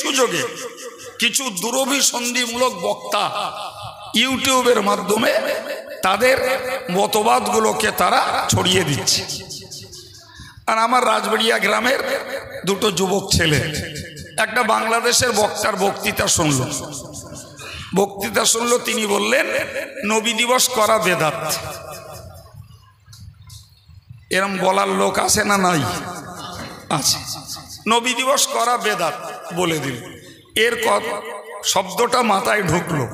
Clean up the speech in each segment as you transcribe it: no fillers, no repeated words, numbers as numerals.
সুযোগে কিছু দুরভিসন্ধিমূলক বক্তা ইউটিউবের মাধ্যমে তাদের মতবাদগুলোকে তারা ছড়িয়ে দিচ্ছে। আর আমার রাজবাড়িয়া গ্রামের দুটো যুবক ছেলে একটা বাংলাদেশের বক্তার বক্তৃতা শুনলো। তিনি বললেন নবী দিবস করা বেদাত। এরম বলার লোক আছে না নাই? আছে। নবী দিবস করা বেদাত বলে দিল। এর শব্দটা মাথায় ঢুকলো।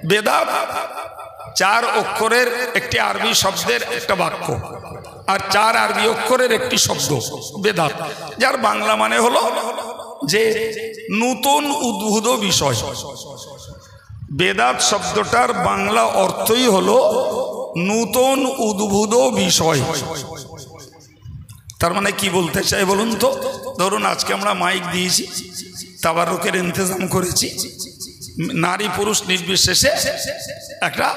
বেদাত 4 অক্ষরের একটি আরবি শব্দের একটা বাক্য, আর 4 আরবি অক্ষরের একটি শব্দ বেদাত, যার বাংলা মানে হলো যে নতুন উদ্ভূত বিষয়। বেদাত শব্দটার বাংলা অর্থই হলো নতুন উদ্ভূত বিষয়। তার মানে কি বলতে চাই বলুন তো? ধরুন আজকে আমরা মাইক দিয়েছি, তাবারুকের ইন্তজাম করেছি, নারী পুরুষ নির্বিশেষে একটা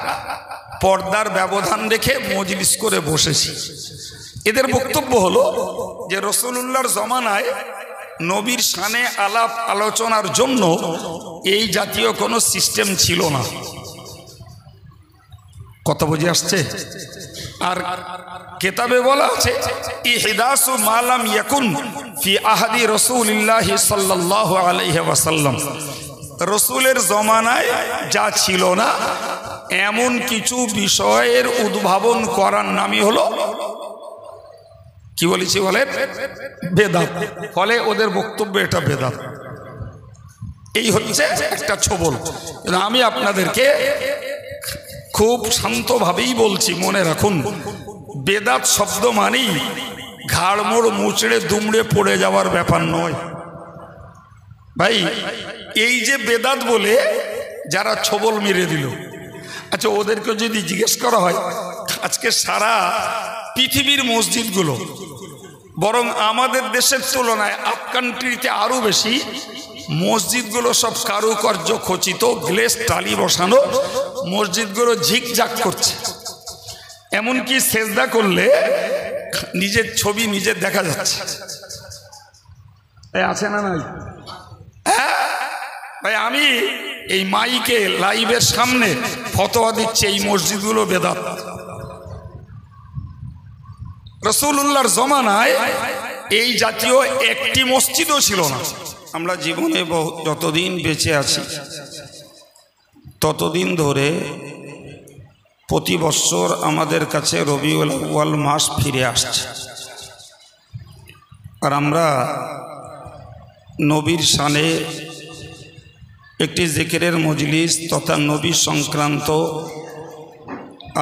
পর্দার ব্যবধান রেখে মজলিস করে বসেছি। এদের বক্তব্য হলো যে রাসূলুল্লাহর জমানায় নবীর শানে আলাপ আলোচনার জন্য এই জাতীয় কোনো সিস্টেম ছিল না। কথা বুঝে আসছে? আর কিতাবে বলা আছে ইহদাসু মা লাম ইয়াকুন ফি আহাদি রাসূলিল্লাহি সাল্লাল্লাহু আলাইহি ওয়াসাল্লাম। রসুলের জমানায় যা ছিল না এমন কিছু বিষয়ের উদ্ভাবন করার নামই হলো কি বলেছি বলেন বেদাত। ফলে ওদের বক্তব্য এটা বেদাত। এই হচ্ছে একটা ছবল। আমি আপনাদেরকে খুব শান্তভাবেই বলছি, মনে রাখুন বেদাত শব্দ মানেই ঘাড়মোড় মুচড়ে দুমড়ে পড়ে যাওয়ার ব্যাপার নয় ভাই। এই যে বেদাত বলে যারা ছবল মেরে দিল, আচ্ছা ওদেরকে যদি জিজ্ঞেস করা হয় আজকে সারা পৃথিবীর মসজিদগুলো, বরং আমাদের দেশের তুলনায় আপ কান্ট্রিতে আরো বেশি মসজিদগুলো সব কারুকার্য খচিত, গ্লেস টালি বসানো, মসজিদগুলো ঝিকঝাক করছে। এমনকি সেজদা করলে নিজের ছবি নিজের দেখা যাচ্ছে। আছে না নাই? ভাই আমি এই মাইকে লাইভের সামনে ফতোয়া দিচ্ছি এই মসজিদগুলো বেদাত। রাসূলুল্লাহর জমানায় এই জাতীয় একটি মসজিদও ছিল না। আমরা জীবনে যতদিন বেঁচে আছি ততদিন ধরে প্রতি বছর আমাদের কাছে রবিউল আউয়াল মাস ফিরে আসছে, আর আমরা নবীর শানে একটি জিকিরের মজলিস তথা নবী সংক্রান্ত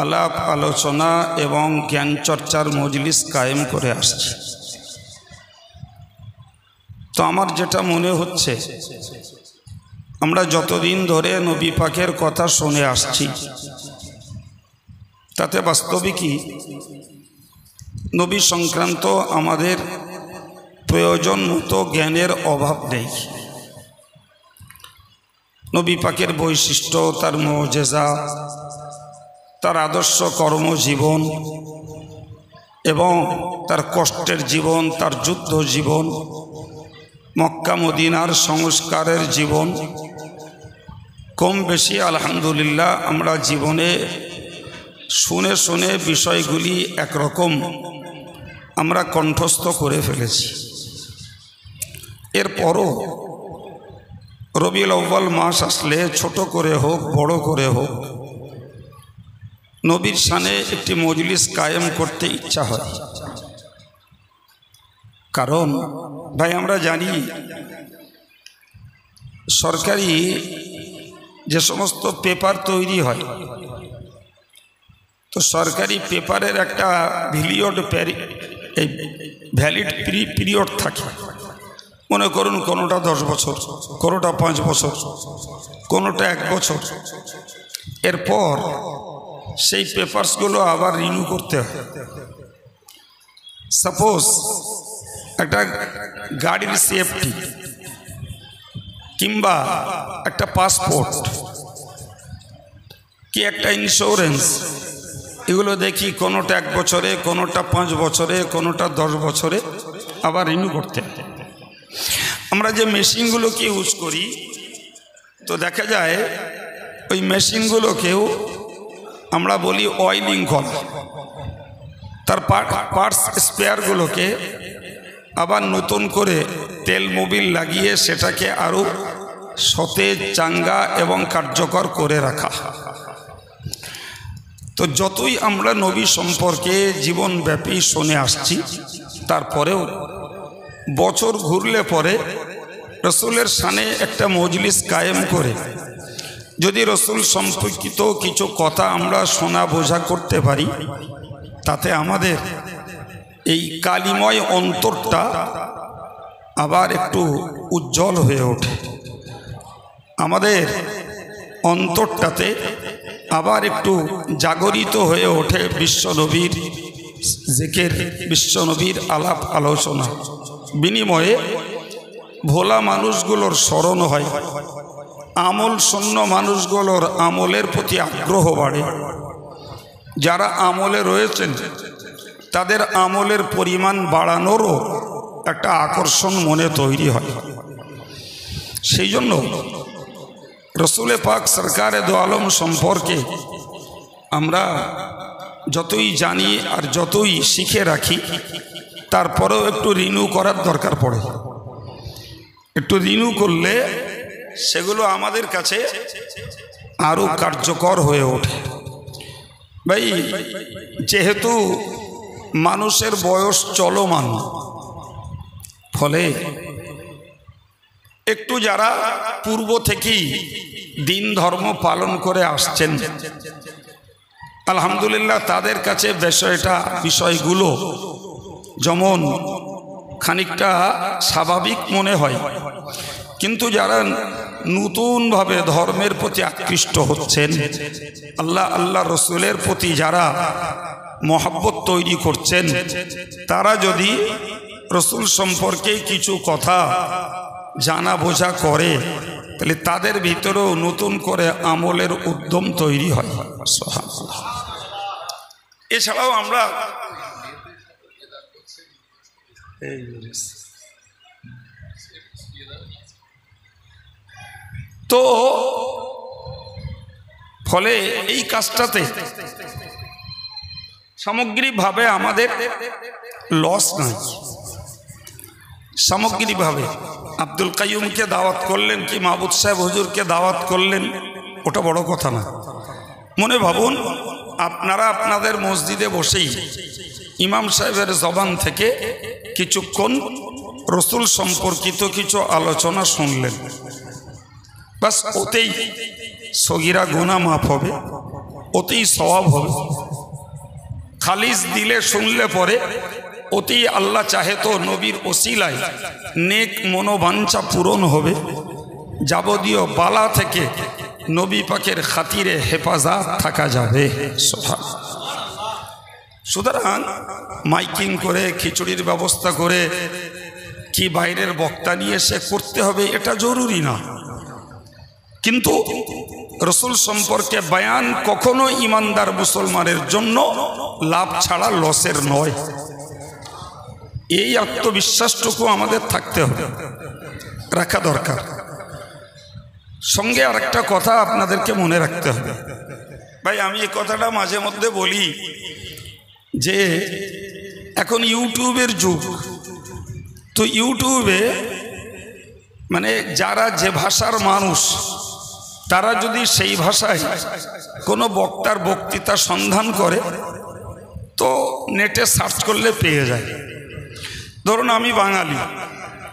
আলাপ আলোচনা এবং জ্ঞান চর্চার মজলিস কায়েম করে আসছে। তো আমার যেটা মনে হচ্ছে, আমরা যতদিন ধরে নবী পাকের কথা শুনে আসছি তাতে বাস্তবিকই নবী সংক্রান্ত আমাদের প্রয়োজন মতো জ্ঞানের অভাব নেই। নবী পাকের বৈশিষ্ট্য, তার মুজিজা, তার আদর্শ কর্মজীবন এবং তার কষ্টের জীবন, তার যুদ্ধ জীবন, মক্কা মদিনার সংস্কারের জীবন, কম বেশি আলহামদুলিল্লাহ আমরা জীবনে শুনে শুনে বিষয়গুলি একরকম আমরা কণ্ঠস্থ করে ফেলেছি। এরপরও রবিউল আউয়াল মাস আসলে ছোট করে হোক বড় করে হোক নবীর শানে একটি মজলিস কায়েম করতে ইচ্ছা হয়। কারণ ভাই আমরা জানি সরকারি যে সমস্ত পেপার তৈরি হয়, তো সরকারি পেপারের একটা ভ্যালিড পিরিয়ড থাকে। মনে করুন কোনোটা 10 বছর, কোনোটা 5 বছর, কোনোটা 1 বছর। এরপর সেই পেপারসগুলো আবার রিনিউ করতে হয়। সাপোজ একটা গাড়ির সেফটি কিংবা একটা পাসপোর্ট কি একটা ইন্স্যুরেন্স, এগুলো দেখি কোনোটা 1 বছরে, কোনোটা 5 বছরে, কোনোটা 10 বছরে আবার রিনিউ করতে হয়। আমরা যে মেশিনগুলোকে ইউজ করি তো দেখা যায় ওই মেশিনগুলোকেও আমরা বলি অয়েলিং করা, তার পার্টস স্পেয়ারগুলোকে আবার নতুন করে তেল মোবিল লাগিয়ে সেটাকে আরও সতেজ, চাঙ্গা এবং কার্যকর করে রাখা। তো যতই আমরা নবী সম্পর্কে জীবনব্যাপী শুনে আসছি, তারপরেও বছর ঘুরলে পরে রসুলের শানে একটা মজলিস কায়েম করে যদি রসুল সম্পর্কিত কিছু কথা আমরা শোনা বোঝা করতে পারি, তাতে আমাদের এই কালিময় অন্তরটা আবার একটু উজ্জ্বল হয়ে ওঠে, আমাদের অন্তরটাতে আবার একটু জাগরিত হয়ে ওঠে বিশ্বনবীর জিকির, বিশ্বনবীর আলাপ আলোচনা বিনিময়ে ভোলা মানুষগুলোর স্মরণ হয়, আমল শূন্য মানুষগুলোর আমলের প্রতি আগ্রহ বাড়ে, যারা আমলে রয়েছেন তাদের আমলের পরিমাণ বাড়ানোরও একটা আকর্ষণ মনে তৈরি হয়। সেই জন্য রসুল পাক সরকারে দো আলম সম্পর্কে আমরা যতই জানি আর যতই শিখে রাখি, তারপরেও একটু রিনিউ করার দরকার পড়ে। একটু রিনিউ করলে সেগুলো আমাদের কাছে আরও কার্যকর হয়ে ওঠে। ভাই, যেহেতু মানুষের বয়স চলমান, ফলে একটু যারা পূর্ব থেকেই দিন ধর্ম পালন করে আসছেন, আলহামদুলিল্লাহ তাদের কাছে বিষয়গুলো যেমন খানিকটা স্বাভাবিক মনে হয়, কিন্তু যারা নতুনভাবে ধর্মের প্রতি আকৃষ্ট হচ্ছেন, আল্লাহ রসুলের প্রতি যারা মহব্বত তৈরি করছেন, তারা যদি রসুল সম্পর্কে কিছু কথা জানা বোঝা করে, তাহলে তাদের ভিতরেও নতুন করে আমলের উদ্যম তৈরি হয়। এছাড়াও আমরা তো ফলে এই কাজটাতে সামগ্রিকভাবে আমাদের লস নাই। সামগ্রিকভাবে আব্দুল কাইয়ুমকে দাওয়াত করলেন কি মাহবুব সাহেব হুজুরকে দাওয়াত করলেন, ওটা বড় কথা না। মনে ভাবুন, আপনারা আপনাদের মসজিদে বসেই ইমাম সাহেবের জবান থেকে কিছুক্ষণ রসুল সম্পর্কিত কিছু আলোচনা শুনলেন, বাস ওতেই সগীরা গুনাহ মাফ হবে, ওতেই সওয়াব হবে। খালিস দিলে শুনলে পরে অতি আল্লাহ চাহে তো নবীর ওসিলায় নেক মনোবাঞ্ছা পূরণ হবে, যাবতীয় বালা থেকে নবী পাকের খাতিরে হেফাজত থাকা যাবে। সুতরাং মাইকিং করে খিচুড়ির ব্যবস্থা করে কি বাইরের বক্তা নিয়ে সে করতে হবে এটা জরুরি না, কিন্তু রসুল সম্পর্কে বয়ান কখনো ইমানদার মুসলমানের জন্য লাভ ছাড়া লসের নয়। এই আত্মবিশ্বাসটুকু আমাদের থাকতে হবে, রাখা দরকার। সঙ্গে আরেকটা কথা আপনাদেরকে মনে রাখতে হবে। ভাই, আমি এই কথাটা মাঝে মধ্যে বলি যে এখন ইউটিউবের যুগ, তো ইউটিউবে মানে যারা যে ভাষার মানুষ, তারা যদি সেই ভাষায় কোনো বক্তার বক্তৃতা সন্ধান করে তো নেটে সার্চ করলে পেয়ে যায়। ধরুন আমি বাঙালি,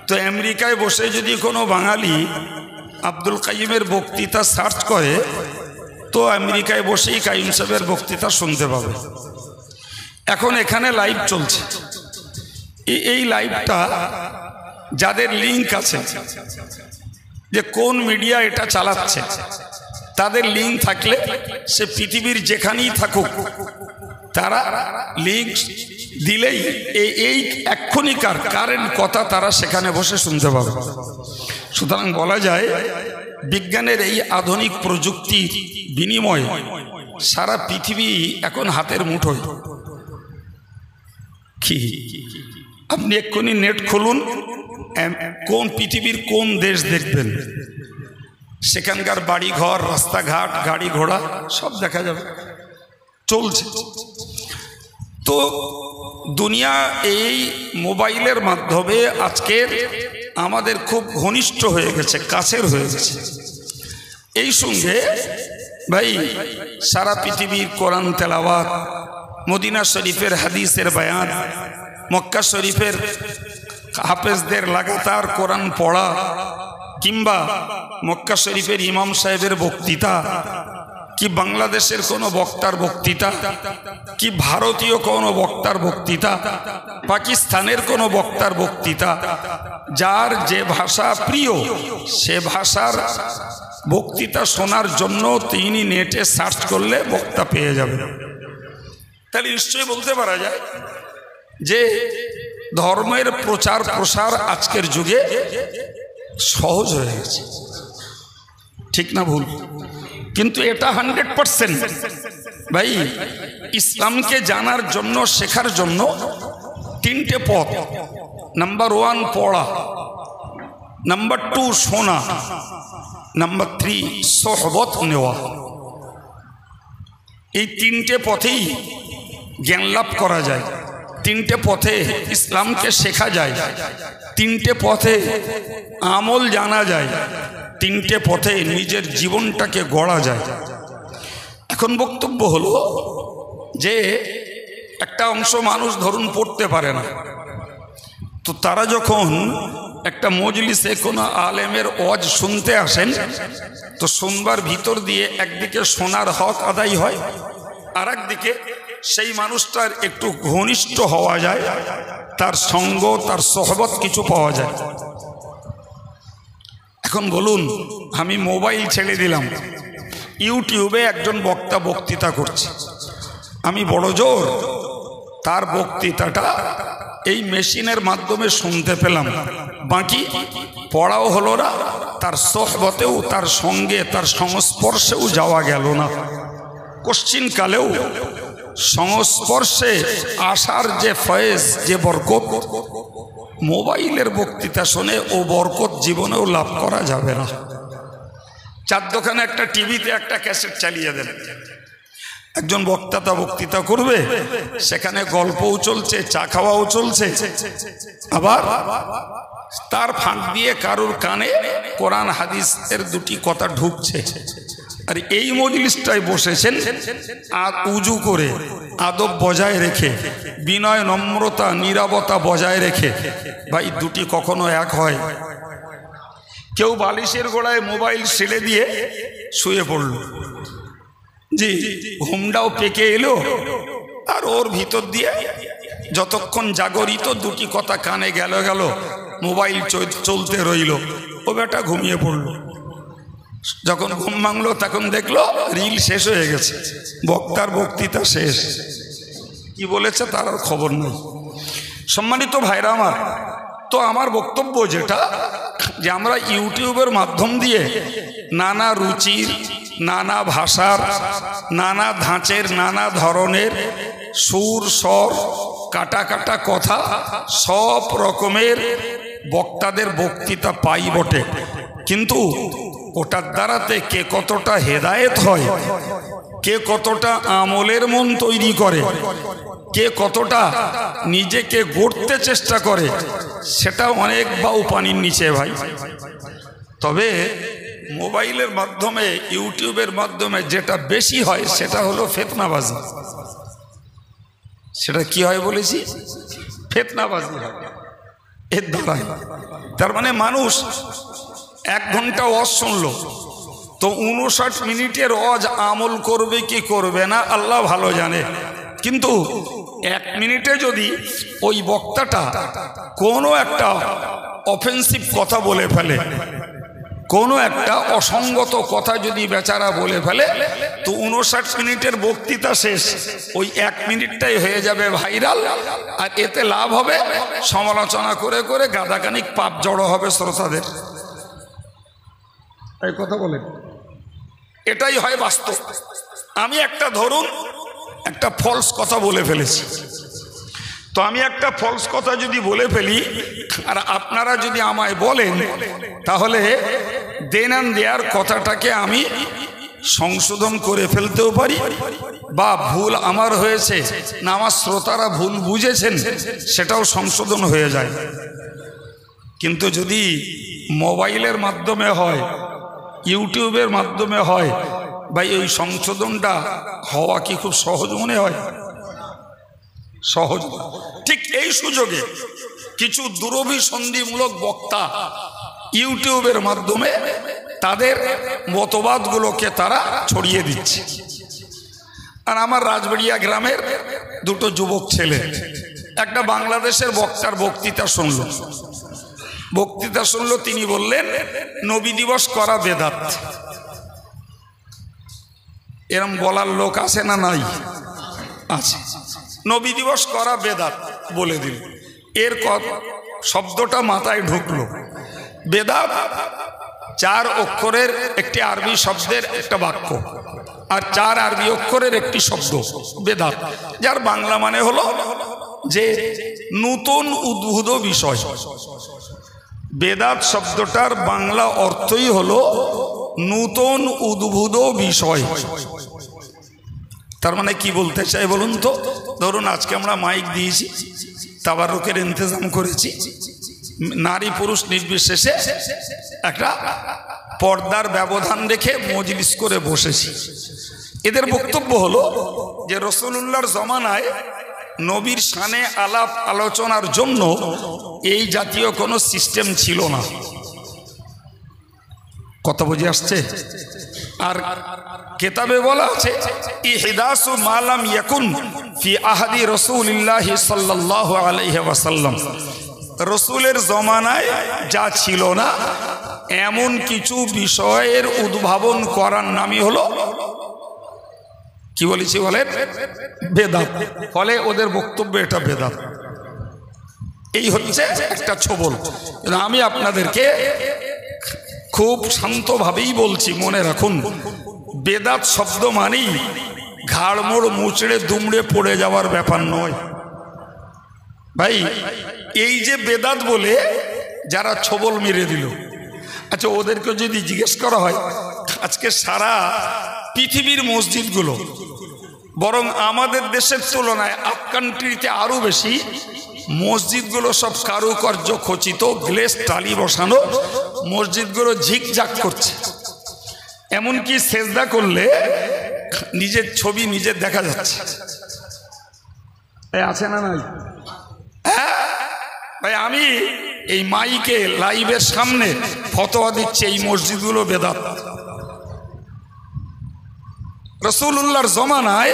তো আমেরিকায় বসে যদি কোনো বাঙালি আব্দুল কাইয়ুমের বক্তৃতা সার্চ করে তো আমেরিকায় বসেই কাইয়ুম সাহেবের বক্তৃতা শুনতে পাবে। এখন এখানে লাইভ চলছে, এই লাইভটা যাদের লিঙ্ক আছে, যে কোন মিডিয়া এটা চালাচ্ছে, তাদের লিঙ্ক থাকলে সে পৃথিবীর যেখানেই থাকুক, তারা লিঙ্ক দিলেই এই এক্ষুনিকার কারেন্ট কথা তারা সেখানে বসে শুনতে পাবে। সুতরাং বলা যায় বিজ্ঞানের এই আধুনিক প্রযুক্তির বিনিময়ে সারা পৃথিবী এখন হাতের মুঠোয়। কি আপনি এক্ষুনি নেট খুলুন, কোন পৃথিবীর কোন দেশ দেখবেন, সেখানকার বাড়ি ঘর, রাস্তাঘাট, গাড়ি ঘোড়া সব দেখা যাবে, চলছে। তো দুনিয়া এই মোবাইলের মাধ্যমে আজকের আমাদের খুব ঘনিষ্ঠ হয়ে গেছে, কাছের হয়ে গেছে। এই সঙ্গে ভাই সারা পৃথিবীর কোরআন তেলাওয়াত, মদিনা শরীফের হাদিসের বয়ান, মক্কা শরীফের হাফেজদের লাগাতার কোরআন পড়া, কিংবা মক্কা শরীফের ইমাম সাহেবের বক্তৃতা, কি বাংলাদেশের কোনো বক্তার বক্তৃতা, কি ভারতীয় কোনো বক্তার বক্তৃতা, পাকিস্তানের কোনো বক্তার বক্তৃতা, যার যে ভাষা প্রিয় সে ভাষার বক্তৃতা শোনার জন্য তিনি নেটে সার্চ করলে বক্তা পেয়ে যাবেন। তাহলে নিশ্চয়ই বলতে পারা যায় যে ধর্মের প্রচার প্রসার আজকের যুগে সহজ হয়ে গেছে, ঠিক না ভুল? কিন্তু এটা 100% ভাই ইসলামকে জানার জন্য, শেখার জন্য তিনটে পথ। নাম্বার 1 পড়া, নাম্বার 2 শোনা, নাম্বার 3 সোহবত নেওয়া। এই তিনটে পথেই জ্ঞান লাভ করা যায়, তিনটে পথে ইসলামকে শেখা যায়, তিনটে পথে আমল জানা যায়, তিনটে পথে নিজের জীবনটাকে গড়া যায়। এখন বক্তব্য হলো যে একটা অংশ মানুষ ধরুন পড়তে পারে না, তো তারা যখন একটা মজলিসে কোনো আলেমের ওয়াজ শুনতে আসেন, তো শুনবার ভিতর দিয়ে একদিকে শোনার হক আদায় হয়, আর একদিকে সেই মানুষটার একটু ঘনিষ্ঠ হওয়া যায়, তার সঙ্গ, তার সোহবত কিছু পাওয়া যায়। এখন বলুন, আমি মোবাইল ছেড়ে দিলাম, ইউটিউবে একজন বক্তা বক্তৃতা করছে, আমি বড় জোর তার বক্তৃতাটা এই মেশিনের মাধ্যমে শুনতে পেলাম, বাকি পড়াও হলো না, তার সোহবতেও, তার সঙ্গে, তার সংস্পর্শেও যাওয়া গেল না। কোশ্চিনকালেও সংস্পর্শে আসার যে ফয়েজ, যে বরকত, মোবাইলের বক্তৃতা শুনে ও বরকত জীবনেও লাভ করা যাবে না। চার দোকানে একটা টিভিতে একটা ক্যাসেট চালিয়ে দেন, একজন বক্তা বক্তৃতা করবে, সেখানে গল্পও চলছে, চা খাওয়াও চলছে, আবার তার ফাঁক দিয়ে কারুর কানে কোরআন হাদিসের দুটি কথা ঢুকছে। আর এই মজলিসটায় বসেছেন আর উজু করে, আদব বজায় রেখে, বিনয় নম্রতা নীরবতা বজায় রেখে। ভাই দুটি কখনো এক হয়? কেউ বালিশের গোড়ায় মোবাইল ছেড়ে দিয়ে শুয়ে পড়ল, জি ঘুমটাও পেকে এলো, আর ওর ভিতর দিয়ে যতক্ষণ জাগরিত দুটি কথা কানে গেল গেল, মোবাইল চলতে রইল, ও বেটা ঘুমিয়ে পড়ল। যখন ঘুম ভাঙলো তখন দেখলো রিল শেষ হয়ে গেছে, বক্তার বক্তৃতা শেষ, কি বলেছে তার আর খবর নেই। সম্মানিত ভাইরা আমার, তো আমার বক্তব্য যেটা, যে আমরা ইউটিউবের মাধ্যম দিয়ে নানা রুচির, নানা ভাষার, নানা ধাঁচের, নানা ধরনের সুর, স্বর, কাটা কাটা কথা, সব রকমের বক্তাদের বক্তৃতা পাই বটে, কিন্তু ওটার দ্বারাতে কে কতটা হেদায়েত হয়, কে কতটা আমলের মন তৈরি করে, কে কতটা নিজেকে গড়তে চেষ্টা করে, সেটা অনেক বাউ পানির নিচে ভাই। তবে মোবাইলের মাধ্যমে, ইউটিউবের মাধ্যমে যেটা বেশি হয় সেটা হলো ফিতনাবাজি। সেটা কি হয় বলেছি? ফিতনাবাজি হয় এর দ্বারা। তার মানে মানুষ 1 ঘন্টা ওয়াজ শুনলো, তো 59 মিনিটের ওয়াজ আমল করবে কি করবে না আল্লাহ ভালো জানে, কিন্তু 1 মিনিটে যদি ওই বক্তাটা কোনো একটা অফেন্সিভ কথা বলে ফেলে, কোনো একটা অসঙ্গত কথা যদি বেচারা বলে ফেলে, তো 59 মিনিটের বক্তৃতা শেষ, ওই 1 মিনিটটাই হয়ে যাবে ভাইরাল, আর এতে লাভ হবে সমালোচনা করে করে গাদাখানিক পাপ জড়ো হবে শ্রোতাদের। এই কথা বলেন, এটাই হয় বাস্তব। আমি একটা ধরুন একটা ফলস কথা বলে ফেলেছি, তো আমি একটা ফলস কথা যদি বলে ফেলি আর আপনারা যদি আমায় বলেন, তাহলে দেন অ্যান্ড দেয়ার কথাটাকে আমি সংশোধন করে ফেলতেও পারি, বা ভুল আমার হয়েছে না আমার শ্রোতারা ভুল বুঝেছেন সেটাও সংশোধন হয়ে যায়। কিন্তু যদি মোবাইলের মাধ্যমে হয়, ইউটিউবের মাধ্যমে হয়, ভাই ওই সংশোধনটা হওয়া কি খুব সহজ মনে হয়? সহজ। ঠিক এই সুযোগে কিছু দুরভিসন্ধিমূলক বক্তা ইউটিউবের মাধ্যমে তাদের মতবাদগুলোকে তারা ছড়িয়ে দিচ্ছে। আর আমার রাজবাড়িয়া গ্রামের দুটো যুবক ছেলে একটা বাংলাদেশের বক্তার বক্তৃতা শুনল। তিনি বললেন নবী দিবস করা বেদাত। এরম বলার লোক আছে না নাই? আছে। নবী দিবস করা বেদাত বলে দিল। এর শব্দটা মাথায় ঢুকলো। বেদাত 4 অক্ষরের একটি আরবি শব্দের একটা বাক্য, আর 4 আরবি অক্ষরের একটি শব্দ বেদাত, যার বাংলা মানে হলো যে নূতন উদ্ভূত বিষয়। বেদাত শব্দটার বাংলা অর্থই হলো নূতন উদ্ভূত বিষয়। তার মানে কি বলতে চাই বলুন তো? ধরুন আজকে আমরা মাইক দিয়েছি, তাবারুকের ইন্তজাম করেছি, নারী পুরুষ নির্বিশেষে একটা পর্দার ব্যবধান রেখে মজলিস করে বসেছি। এদের বক্তব্য হলো যে রাসূলুল্লাহর জমানায় নবীর শানে আলাপ আলোচনার জন্য এই জাতীয় কোনো সিস্টেম ছিল না। কথা বুঝে আসছে? আর কিতাবে বলা আছে ইহদাসু মা লাম ইয়াকুন ফি আহাদি রাসূলিল্লাহি সাল্লাল্লাহু আলাইহি ওয়াসাল্লাম। রাসূলের জমানায় যা ছিল না এমন কিছু বিষয়ের উদ্ভাবন করার নামই হলো, কি বলেছি বলে, বেদাত। ফলে ওদের বক্তব্য এটা বেদাত। এই হচ্ছে একটা ছবল। আমি আপনাদেরকে খুব শান্তভাবেই বলছি, মনে রাখুন বেদাত শব্দ মানেই ঘাড়মোড় মুচড়ে দুমড়ে পড়ে যাওয়ার ব্যাপার নয় ভাই। এই যে বেদাত বলে যারা ছবল মেরে দিল, আচ্ছা ওদেরকে যদি জিজ্ঞেস করা হয় আজকে সারা পৃথিবীর মসজিদগুলো, বরং আমাদের দেশের তুলনায় আপ কান্ট্রিতে আরো বেশি মসজিদগুলো সব কারুকার্য খচিত, গ্লেস টালি বসানো, মসজিদগুলো ঝিকঝাক করছে। এমনকি সেজদা করলে নিজের ছবি নিজের দেখা যাচ্ছে। আছে না নাই? ভাই আমি এই মাইকে লাইভের সামনে ফতোয়া দিচ্ছি এই মসজিদগুলো বেদাত। রাসূলুল্লাহর জমানায়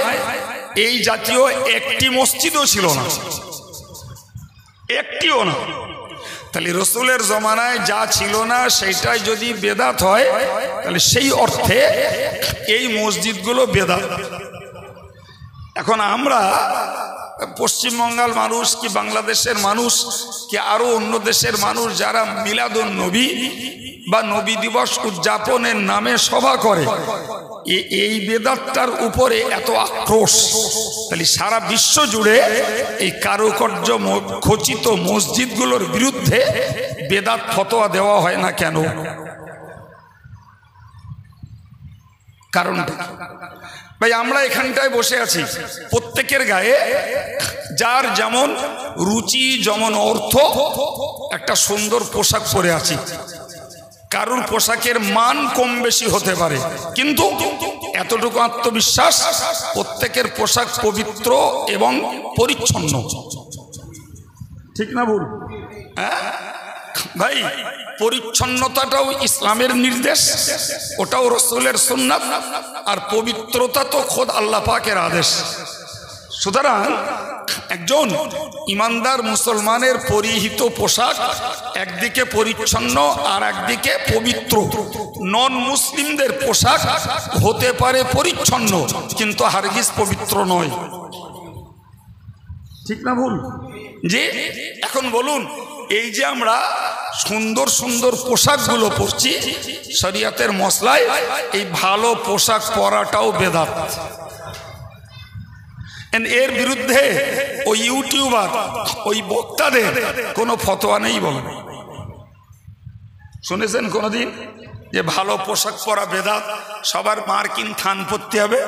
এই জাতীয় একটি মসজিদও ছিল না, একটিও না। তাহলে রসুলের জমানায় যা ছিল না সেইটাই যদি বেদাত হয়, তাহলে সেই অর্থে এই মসজিদগুলো বেদাত। এখন আমরা পশ্চিমবঙ্গের মানুষ কি বাংলাদেশের মানুষ কি আরো অন্য দেশের মানুষ যারা মিলাদুন নবী বা নবী দিবস উদযাপনের নামে সভা করে, এই বেদাতটার উপরে এত আক্রোশ, তাহলে সারা বিশ্ব জুড়ে এই কারুকার্য খচিত মসজিদগুলোর বিরুদ্ধে বেদাত ফতোয়া দেওয়া হয় না কেন? কারণটা ভাই, আমরা এখানটায় বসে আছি, প্রত্যেকের গায়ে যার যেমন রুচি যেমন অর্থ একটা সুন্দর পোশাক পরে আছি। কারুর পোশাকের মান কম বেশি হতে পারে, কিন্তু এতটুকু আত্মবিশ্বাস প্রত্যেকের পোশাক পবিত্র এবং পরিচ্ছন্ন। ঠিক না ভুল? ভাই পরিচ্ছন্নতাটাও ইসলামের নির্দেশ, ওটাও রাসূলের সুন্নাত, আর পবিত্রতা তো খোদ আল্লাহ পাকের আদেশ। সুতরাং একজন ইমানদার মুসলমানের পরিহিত পোশাক একদিকে পরিচ্ছন্ন আর একদিকে পবিত্র। নন মুসলিমদের পোশাক হতে পারে পরিচ্ছন্ন কিন্তু হারগিজ পবিত্র নয়। ঠিক না ভুল? জি। এখন বলুন, এই যে আমরা সুন্দর সুন্দর পোশাকগুলো পরছি, শরিয়তের মসলায় এই ভালো পোশাক পরাটাও বেদাত। এর বিরুদ্ধে ওই ইউটিউবার ওই বক্তাদের কোনো ফতোয়া নেই বলেন। শুনেছেন কোনোদিন যে ভালো পোশাক পরা বেদাত, সবার মার্কিন থান পরতে হবে,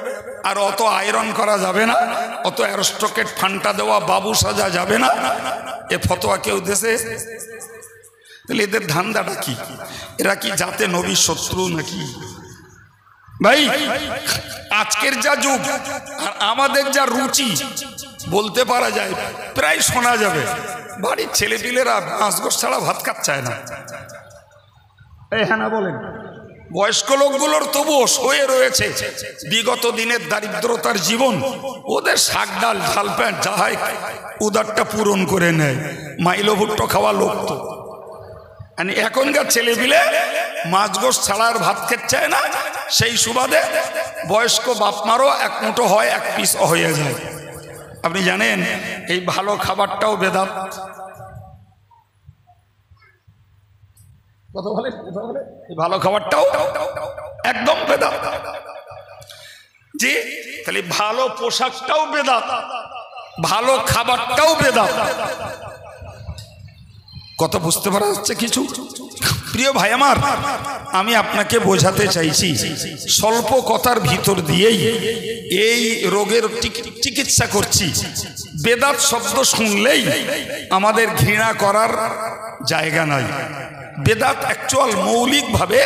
আর অত আয়রন করা যাবে না, অত অ্যারোস্টকেট ফান্টা দেওয়া বাবু সাজা যাবে না, এ ফতোয়া কেউ দেশে? তাহলে এদের ধান্দাটা কি? এরা কি যাতে নবীর শত্রু নাকি? ভাই আজকের যা যুগ আর আমাদের যা রুচি বলতে পারা যায়, প্রায় শোনা যাবে বাড়ির ছেলেপিলেরা মাছ গোশ ছাড়া ভাত খাচ্ছায় না। হ্যাঁ না বলেন? বয়স্ক লোকগুলোর তবুও সয়ে রয়েছে বিগত দিনের দারিদ্রতার জীবন, ওদের শাক ডাল ঝাল প্যান্ট যাহাই উদারটা পূরণ করে নেয়। মাইলো ভুট্টো খাওয়া লোক তো। এখনকার ছেলেপিলে মাছ গোশ ছাড়া আর ভাত খেতে চায় না, সেই সুবাদে বয়স্ক বাপ মারও এক মুঠো হয়, এক পিস হয়ে যায়। আপনি জানেন এই ভালো খাবারটাও বেদাত। কথা বলে এই ভালো খাবারটাও একদম বেদাত। জি, তাহলে ভালো পোশাকটাও বেদাত, ভালো খাবারটাও বেদাত। কথা বুঝতে পারা যাচ্ছে কিছু? প্রিয় ভাই আমার, আমি আপনাকে বোঝাতে চাইছি স্বল্প কথার ভিতর দিয়েই এই রোগের চিকিৎসা করছি। বেদাত শব্দ শুনলেই আমাদের ঘৃণা করার জায়গা নাই। বেদাত অ্যাকচুয়াল মৌলিকভাবে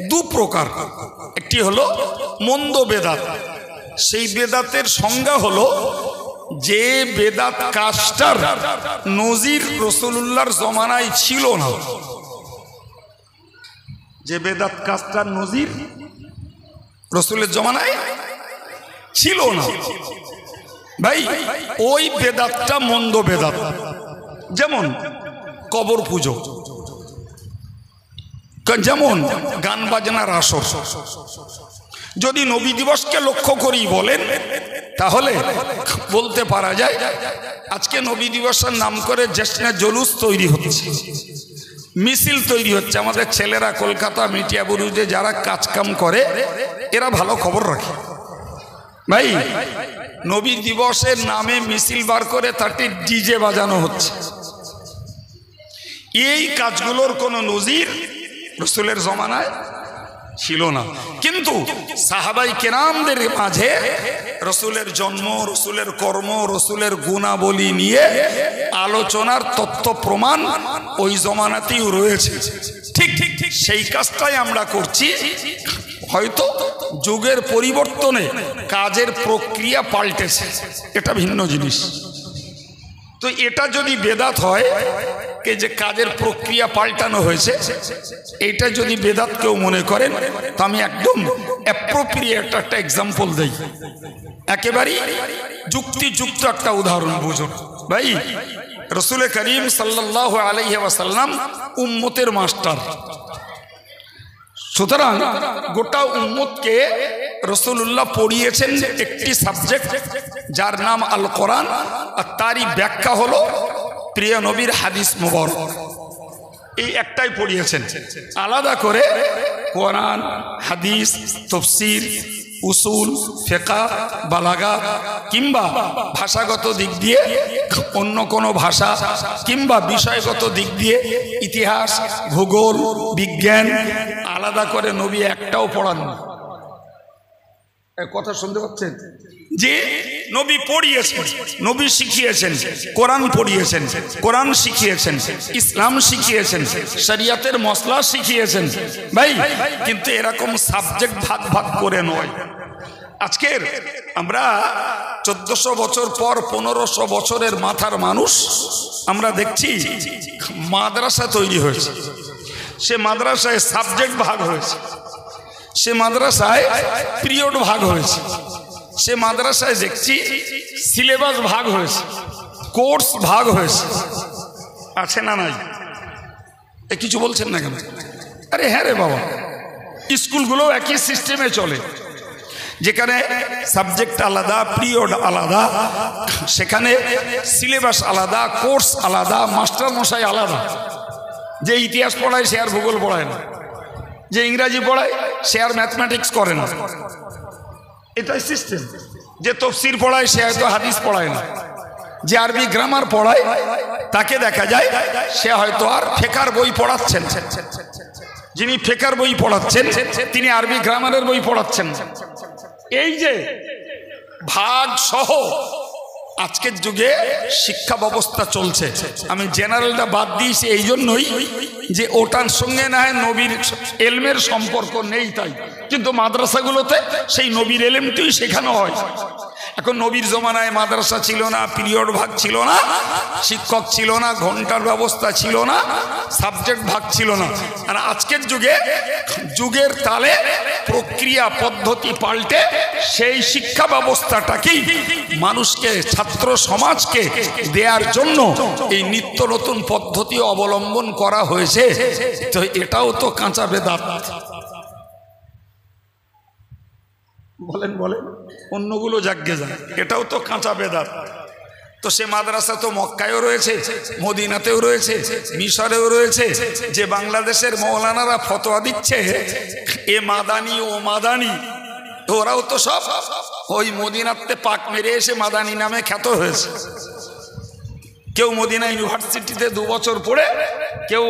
দু প্রকার। একটি হলো মন্দ বেদাত, সেই বেদাতের সংজ্ঞা হলো যে বেদাত কাজটার নজির রাসূলুল্লাহর জমানায় ছিল না। যে বেদাত কাজটার নজির রাসূলের জমানায় ছিল না, ভাই ওই বেদাতটা মন্দ বেদাত। যেমন কবর পুজো, যেমন গান বাজনার আসর। যদি নবী দিবসকে লক্ষ্য করি বলেন, তাহলে বলতে পারা যায় আজকে নবী দিবসের নাম করে জশ্নে জুলুস তৈরি হচ্ছে, মিছিল তৈরি হচ্ছে। আমাদের ছেলেরা কলকাতা মিডিয়া বুরুজে যারা কাজকাম করে, এরা ভালো খবর রাখে। ভাই নবী দিবসের নামে মিছিল বার করে তাতে ডিজে বাজানো হচ্ছে। এই কাজগুলোর কোনো নজির রাসূলের জমানায় ছিল না। কিন্তু সাহাবাই কেরামদের মাঝে রাসূলের জন্ম, রাসূলের কর্ম, রাসূলের গুণাবলী নিয়ে আলোচনার তথ্য প্রমাণ ওই জমানাতেই রয়েছে। ঠিক ঠিক ঠিক সেই কাজটাই আমরা করছি। হয়তো যুগের পরিবর্তনে কাজের প্রক্রিয়া পাল্টেছে, এটা ভিন্ন জিনিস। তো এটা যদি বেদাত হয়, এই যে কাজের প্রক্রিয়া পাল্টানো হয়েছে, এটা যদি বেদাত কেউ মনে করেন, তো আমি একদম অ্যাপ্রোপ্রিয়েট একটা এক্সাম্পল দেই, একেবারেই যুক্তিযুক্ত একটা উদাহরণ বুঝুন। ভাই রাসূল করিম সাল্লাল্লাহু আলাইহি ওয়াসাল্লাম উম্মতের মাস্টার। সুতরাং গোটা উম্মতকে রাসূলুল্লাহ পড়িয়েছেন একটি সাবজেক্ট, যার নাম আল কোরআন, আর তারই ব্যাখ্যা হলো প্রিয় নবীর হাদিস মুবারক। এই একটাই পড়িয়েছেন। আলাদা করে কোরআন, হাদিস, তাফসীর, উসুল, ফিকহ, বালাগা কিংবা ভাষাগত দিক দিয়ে অন্য কোনো ভাষা কিংবা বিষয়গত দিক দিয়ে ইতিহাস, ভূগোল, বিজ্ঞান আলাদা করে নবী একটাও পড়ান না। কথা শুনতে পাচ্ছেন? যে নবী পড়িয়েছেন, নবী শিখিয়েছেন, কোরআন পড়িয়েছেন, কোরআন শিখিয়েছেন, ইসলাম শিখিয়েছেন, শরিয়তের মসলা শিখিয়েছেন। ভাই কিন্তু এরকম সাবজেক্ট ভাগ ভাগ করে নয়। আজকের আমরা 1400 বছর পর 1500 বছরের মাথার মানুষ আমরা দেখছি মাদ্রাসা তৈরি হয়েছে। সে মাদ্রাসায় সাবজেক্ট ভাগ হয়েছে, সে মাদ্রাসায় পিরিয়ড ভাগ হয়েছে, সে মাদ্রাসায় দেখছি সিলেবাস ভাগ হয়েছে, কোর্স ভাগ হয়েছে। আছে না নাই? এ কিছু বলছেন না কেন? আরে হ্যাঁ রে বাবা, স্কুলগুলো একই সিস্টেমে চলে, যেখানে সাবজেক্ট আলাদা, পিরিয়ড আলাদা, সেখানে সিলেবাস আলাদা, কোর্স আলাদা, মাস্টার মশাই আলাদা। যে ইতিহাস পড়ায় সে আর ভূগোল পড়ায় না, যে ইংরাজি পড়ায় সে আর ম্যাথমেটিক্স করে না। এটাই সিস্টেম। যে তফসির পড়ায় সে হয়তো হাদিস পড়ায় না, যে আরবি গ্রামার পড়ায় তাকে দেখা যায় সে হয়তো আর ফেকার বই পড়াচ্ছেন, যিনি ফেকার বই পড়াচ্ছেন তিনি আরবি গ্রামারের বই পড়াচ্ছেন। এই যে ভাগ সহ আজকের যুগে শিক্ষা ব্যবস্থা চলছে, আমি জেনারেলটা বাদ দিয়েছি এই জন্যই যে ওটার সঙ্গে না হয় নবীর এলমের সম্পর্ক নেই তাই, কিন্তু মাদ্রাসাগুলোতে সেই নবীর এলেমটিই শেখানো হয়। এখন নবীর জমানায় মাদ্রাসা ছিল না, পিরিয়ড ভাগ ছিল না, শিক্ষক ছিল না, ঘন্টার ব্যবস্থা ছিল না, সাবজেক্ট ভাগ ছিল না। আর আজকের যুগে যুগের তালে প্রক্রিয়া পদ্ধতি পাল্টে সেই শিক্ষা ব্যবস্থাটাকেই মানুষকে, ছাত্র সমাজকে দেওয়ার জন্য এই নিত্য নতুন পদ্ধতি অবলম্বন করা হয়েছে। তো এটাও তো কাঁচা বেদাত। বলেন বলেন, অন্যগুলো যাগ্গে যায়, এটাও তো কাঁচা বেদাত। তো সে মাদ্রাসা তো মক্কায়ও রয়েছে, মদিনাতেও রয়েছে, মিশরেও রয়েছে। যে বাংলাদেশের মৌলানারা ফতোয়া দিচ্ছে এ মাদানি ও মাদানি, ওরাও তো সব ওই মদিনাতে পাক মেরে এসে মাদানি নামে খ্যাত হয়েছে। কেউ মদিনা ইউনিভার্সিটিতে 2 বছর পড়ে, কেউ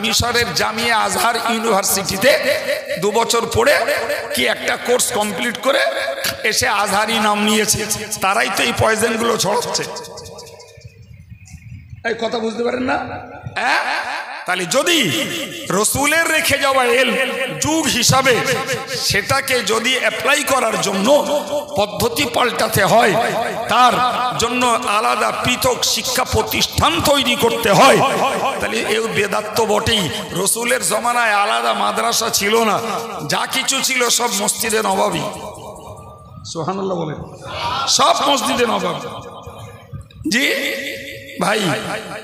মিশরের জামিয়া আজহার ইউনিভার্সিটিতে 2 বছর পড়ে কি একটা কোর্স কমপ্লিট করে এসে আজহারি নাম নিয়েছে। তারাই তো এই পয়জনগুলো ছড়াচ্ছে। এই কথা বুঝতে পারেন না? তাহলে যদি রসুলের রেখে যাওয়া এল যুগ হিসাবে সেটাকে যদি অ্যাপ্লাই করার জন্য পদ্ধতি পাল্টাতে হয়, তার জন্য আলাদা পৃথক শিক্ষা প্রতিষ্ঠান তৈরি করতে হয়, তাহলে এই বেদাত তো বটেই। রসুলের জমানায় আলাদা মাদ্রাসা ছিল না, যা কিছু ছিল সব মসজিদে নববী। সুবহানাল্লাহ বলেন, সব মসজিদে নববী। জি ভাই,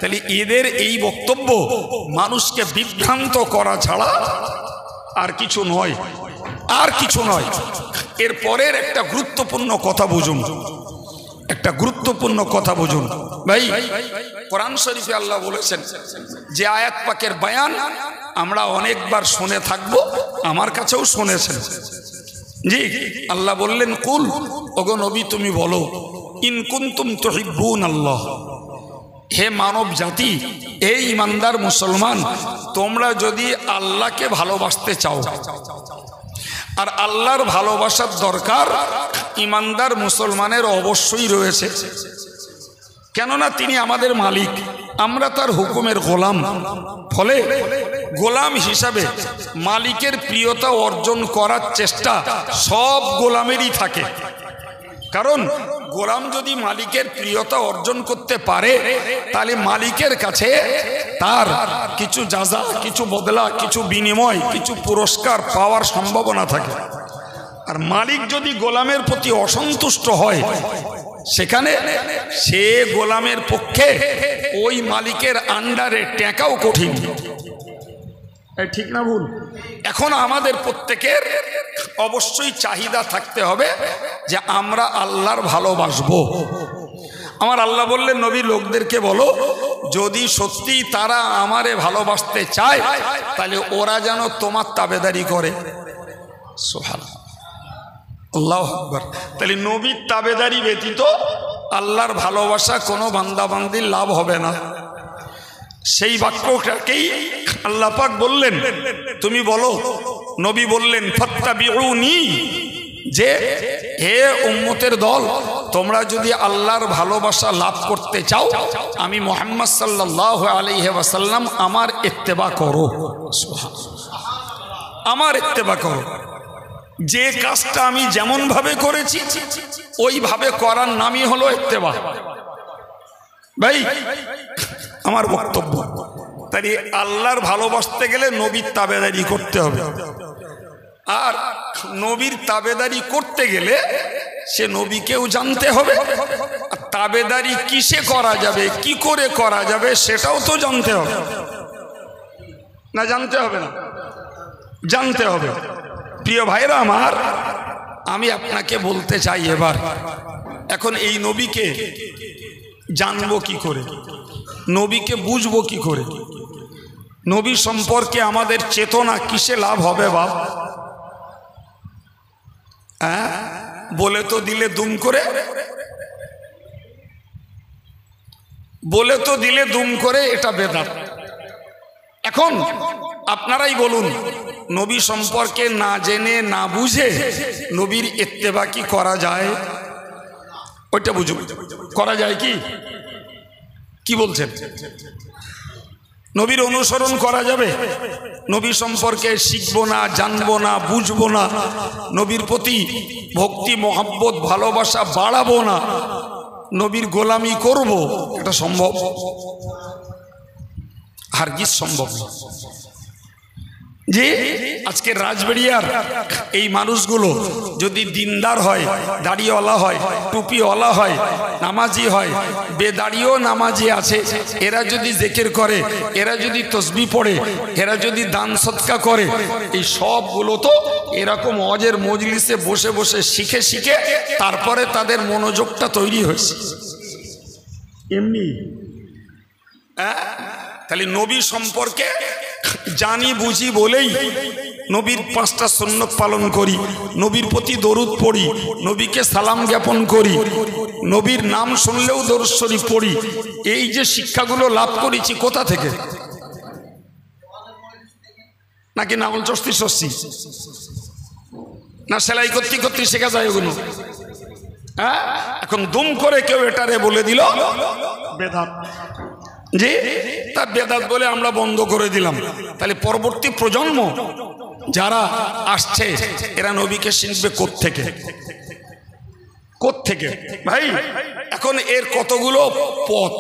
তাহলে এদের এই বক্তব্য মানুষকে বিভ্রান্ত করা ছাড়া আর কিছু নয়, আর কিছু নয়। এর পরের একটা গুরুত্বপূর্ণ কথা বুঝুন, একটা গুরুত্বপূর্ণ কথা বুঝুন ভাই। কোরআন শরীফে আল্লাহ বলেছেন যে আয়াত পাকের বয়ান আমরা অনেকবার শুনে থাকবো, আমার কাছেও শুনেছেন। জি, আল্লাহ বললেন কুল, ওগো নবী তুমি বলো, ইন কুনতুম তুহিব্বুন আল্লাহ, হে মানব জাতি, হে ইমানদার মুসলমান, তোমরা যদি আল্লাহকে ভালোবাসতে চাও, আর আল্লাহর ভালোবাসার দরকার ইমানদার মুসলমানের অবশ্যই রয়েছে, কেননা তিনি আমাদের মালিক, আমরা তার হুকুমের গোলাম। ফলে গোলাম হিসাবে মালিকের প্রিয়তা অর্জন করার চেষ্টা সব গোলামেরই থাকে। কারণ গোলাম যদি মালিকের প্রিয়তা অর্জন করতে পারে, তাহলে মালিকের কাছে তার কিছু জাযা, কিছু বদলা, কিছু বিনিময়, কিছু পুরস্কার পাওয়ার সম্ভাবনা থাকে। আর মালিক যদি গোলামের প্রতি অসন্তুষ্ট হয়, সেখানে সে গোলামের পক্ষে ওই মালিকের আন্ডারে টেকাও কঠিন। ঠিক না ভুল? এখন আমাদের প্রত্যেকের অবশ্যই চাহিদা থাকতে হবে যে আমরা আল্লাহর ভালোবাসবো। আমার আল্লাহ বললেন নবী লোকদেরকে বলো, যদি সত্যি তারা আমারে ভালোবাসতে চায় তাহলে ওরা যেন তোমার তাবেদারি করে। সুবহানাল্লাহ, আল্লাহু আকবার। তাহলে নবীর তাবেদারি ব্যতীত আল্লাহর ভালোবাসা কোনো বান্দাবান্দির লাভ হবে না। সেই বাক্যটাকেই আল্লাহ পাক বললেন তুমি বলো। নবী বললেন ফাত্তাবিউনি, যে হে উম্মতের দল, তোমরা যদি আল্লাহর ভালোবাসা লাভ করতে চাও, আমি মুহাম্মদ সাল্লাল্লাহু আলাইহি ওয়াসাল্লাম আমার ইত্তেবা করো। আমার ইত্তেবা করো। যে কাজটা আমি যেমন ভাবে করেছি ওইভাবে করার নামই হলো ইত্তেবা। ভাই আমার বক্তব্য, তাই আল্লাহর ভালোবাসতে গেলে নবীর তাবেদারি করতে হবে। আর নবীর তাবেদারি করতে গেলে সে নবীকেও জানতে হবে, আর তাবেদারি কিসে করা যাবে, কি করে করা যাবে সেটাও তো জানতে হবে। না জানতে হবে না? জানতে হবে। প্রিয় ভাইরা আমার, আমি আপনাকে বলতে চাই এবার, এখন এই নবীকে জানবো কি করে, নবীকে বুঝবো কি করে, নবী সম্পর্কে আমাদের চেতনা কিসে লাভ হবে বাপ? বলে তো দিলে দুম করে, বলে তো দিলে দুম করে, এটা বেদাত। এখন আপনারাই বলুন, নবী সম্পর্কে না জেনে না বুঝে নবীর ইত্তেবা কি করা যায়? ওইটা বুঝুন, করা যায় কি? কি বলছেন? নবীর অনুসরণ করা যাবে? নবী সম্পর্কে শিখবো না, জানবো না, বুঝবো না, নবীর প্রতি ভক্তি মহব্বত ভালোবাসা বাড়াবো না, নবীর গোলামি করব, এটা সম্ভব? হারগিজ সম্ভব না। যে আজকে রাজবাড়িয়ার এই মানুষগুলো যদি দিনদার হয়, দাড়িওয়ালা হয়, টুপিওয়ালা হয়, নামাজি হয়, বেদাড়িও নামাজি আছে, এরা যদি জিকির করে, এরা যদি তসবিহ পড়ে, এরা যদি দান সদকা করে, এই সবগুলো তো এরকম ওয়াজের মজলিসে বসে বসে শিখে শিখে তারপরে তাদের মনোযোগটা তৈরি হয়েছে। এমনি তাহলে নবী সম্পর্কে জানি বুঝি বলেই নবীর 5টা সুন্নত পালন করি, নবীর প্রতি দরুদ পড়ি, নবীকে সালাম জ্ঞাপন করি, নবীর নাম শুনলেও দরুদ শরীফ পড়ি। এই যে শিক্ষাগুলো লাভ করেছি কোথা থেকে? নাকি নামল চস্তি সস্তি, না সেলাই করতে করতে শেখা যায় ওগুলো? হ্যাঁ, এখন দুম করে কেউ এটারে বলে দিল বেদাত, যে তার বেদাত বলে আমরা বন্ধ করে দিলাম। তাহলে পরবর্তী প্রজন্ম যারা আসছে এরা নবীকে শিখবে কোত্থেকে? কোত্থেকে ভাই? এখন এর কতগুলো পথ,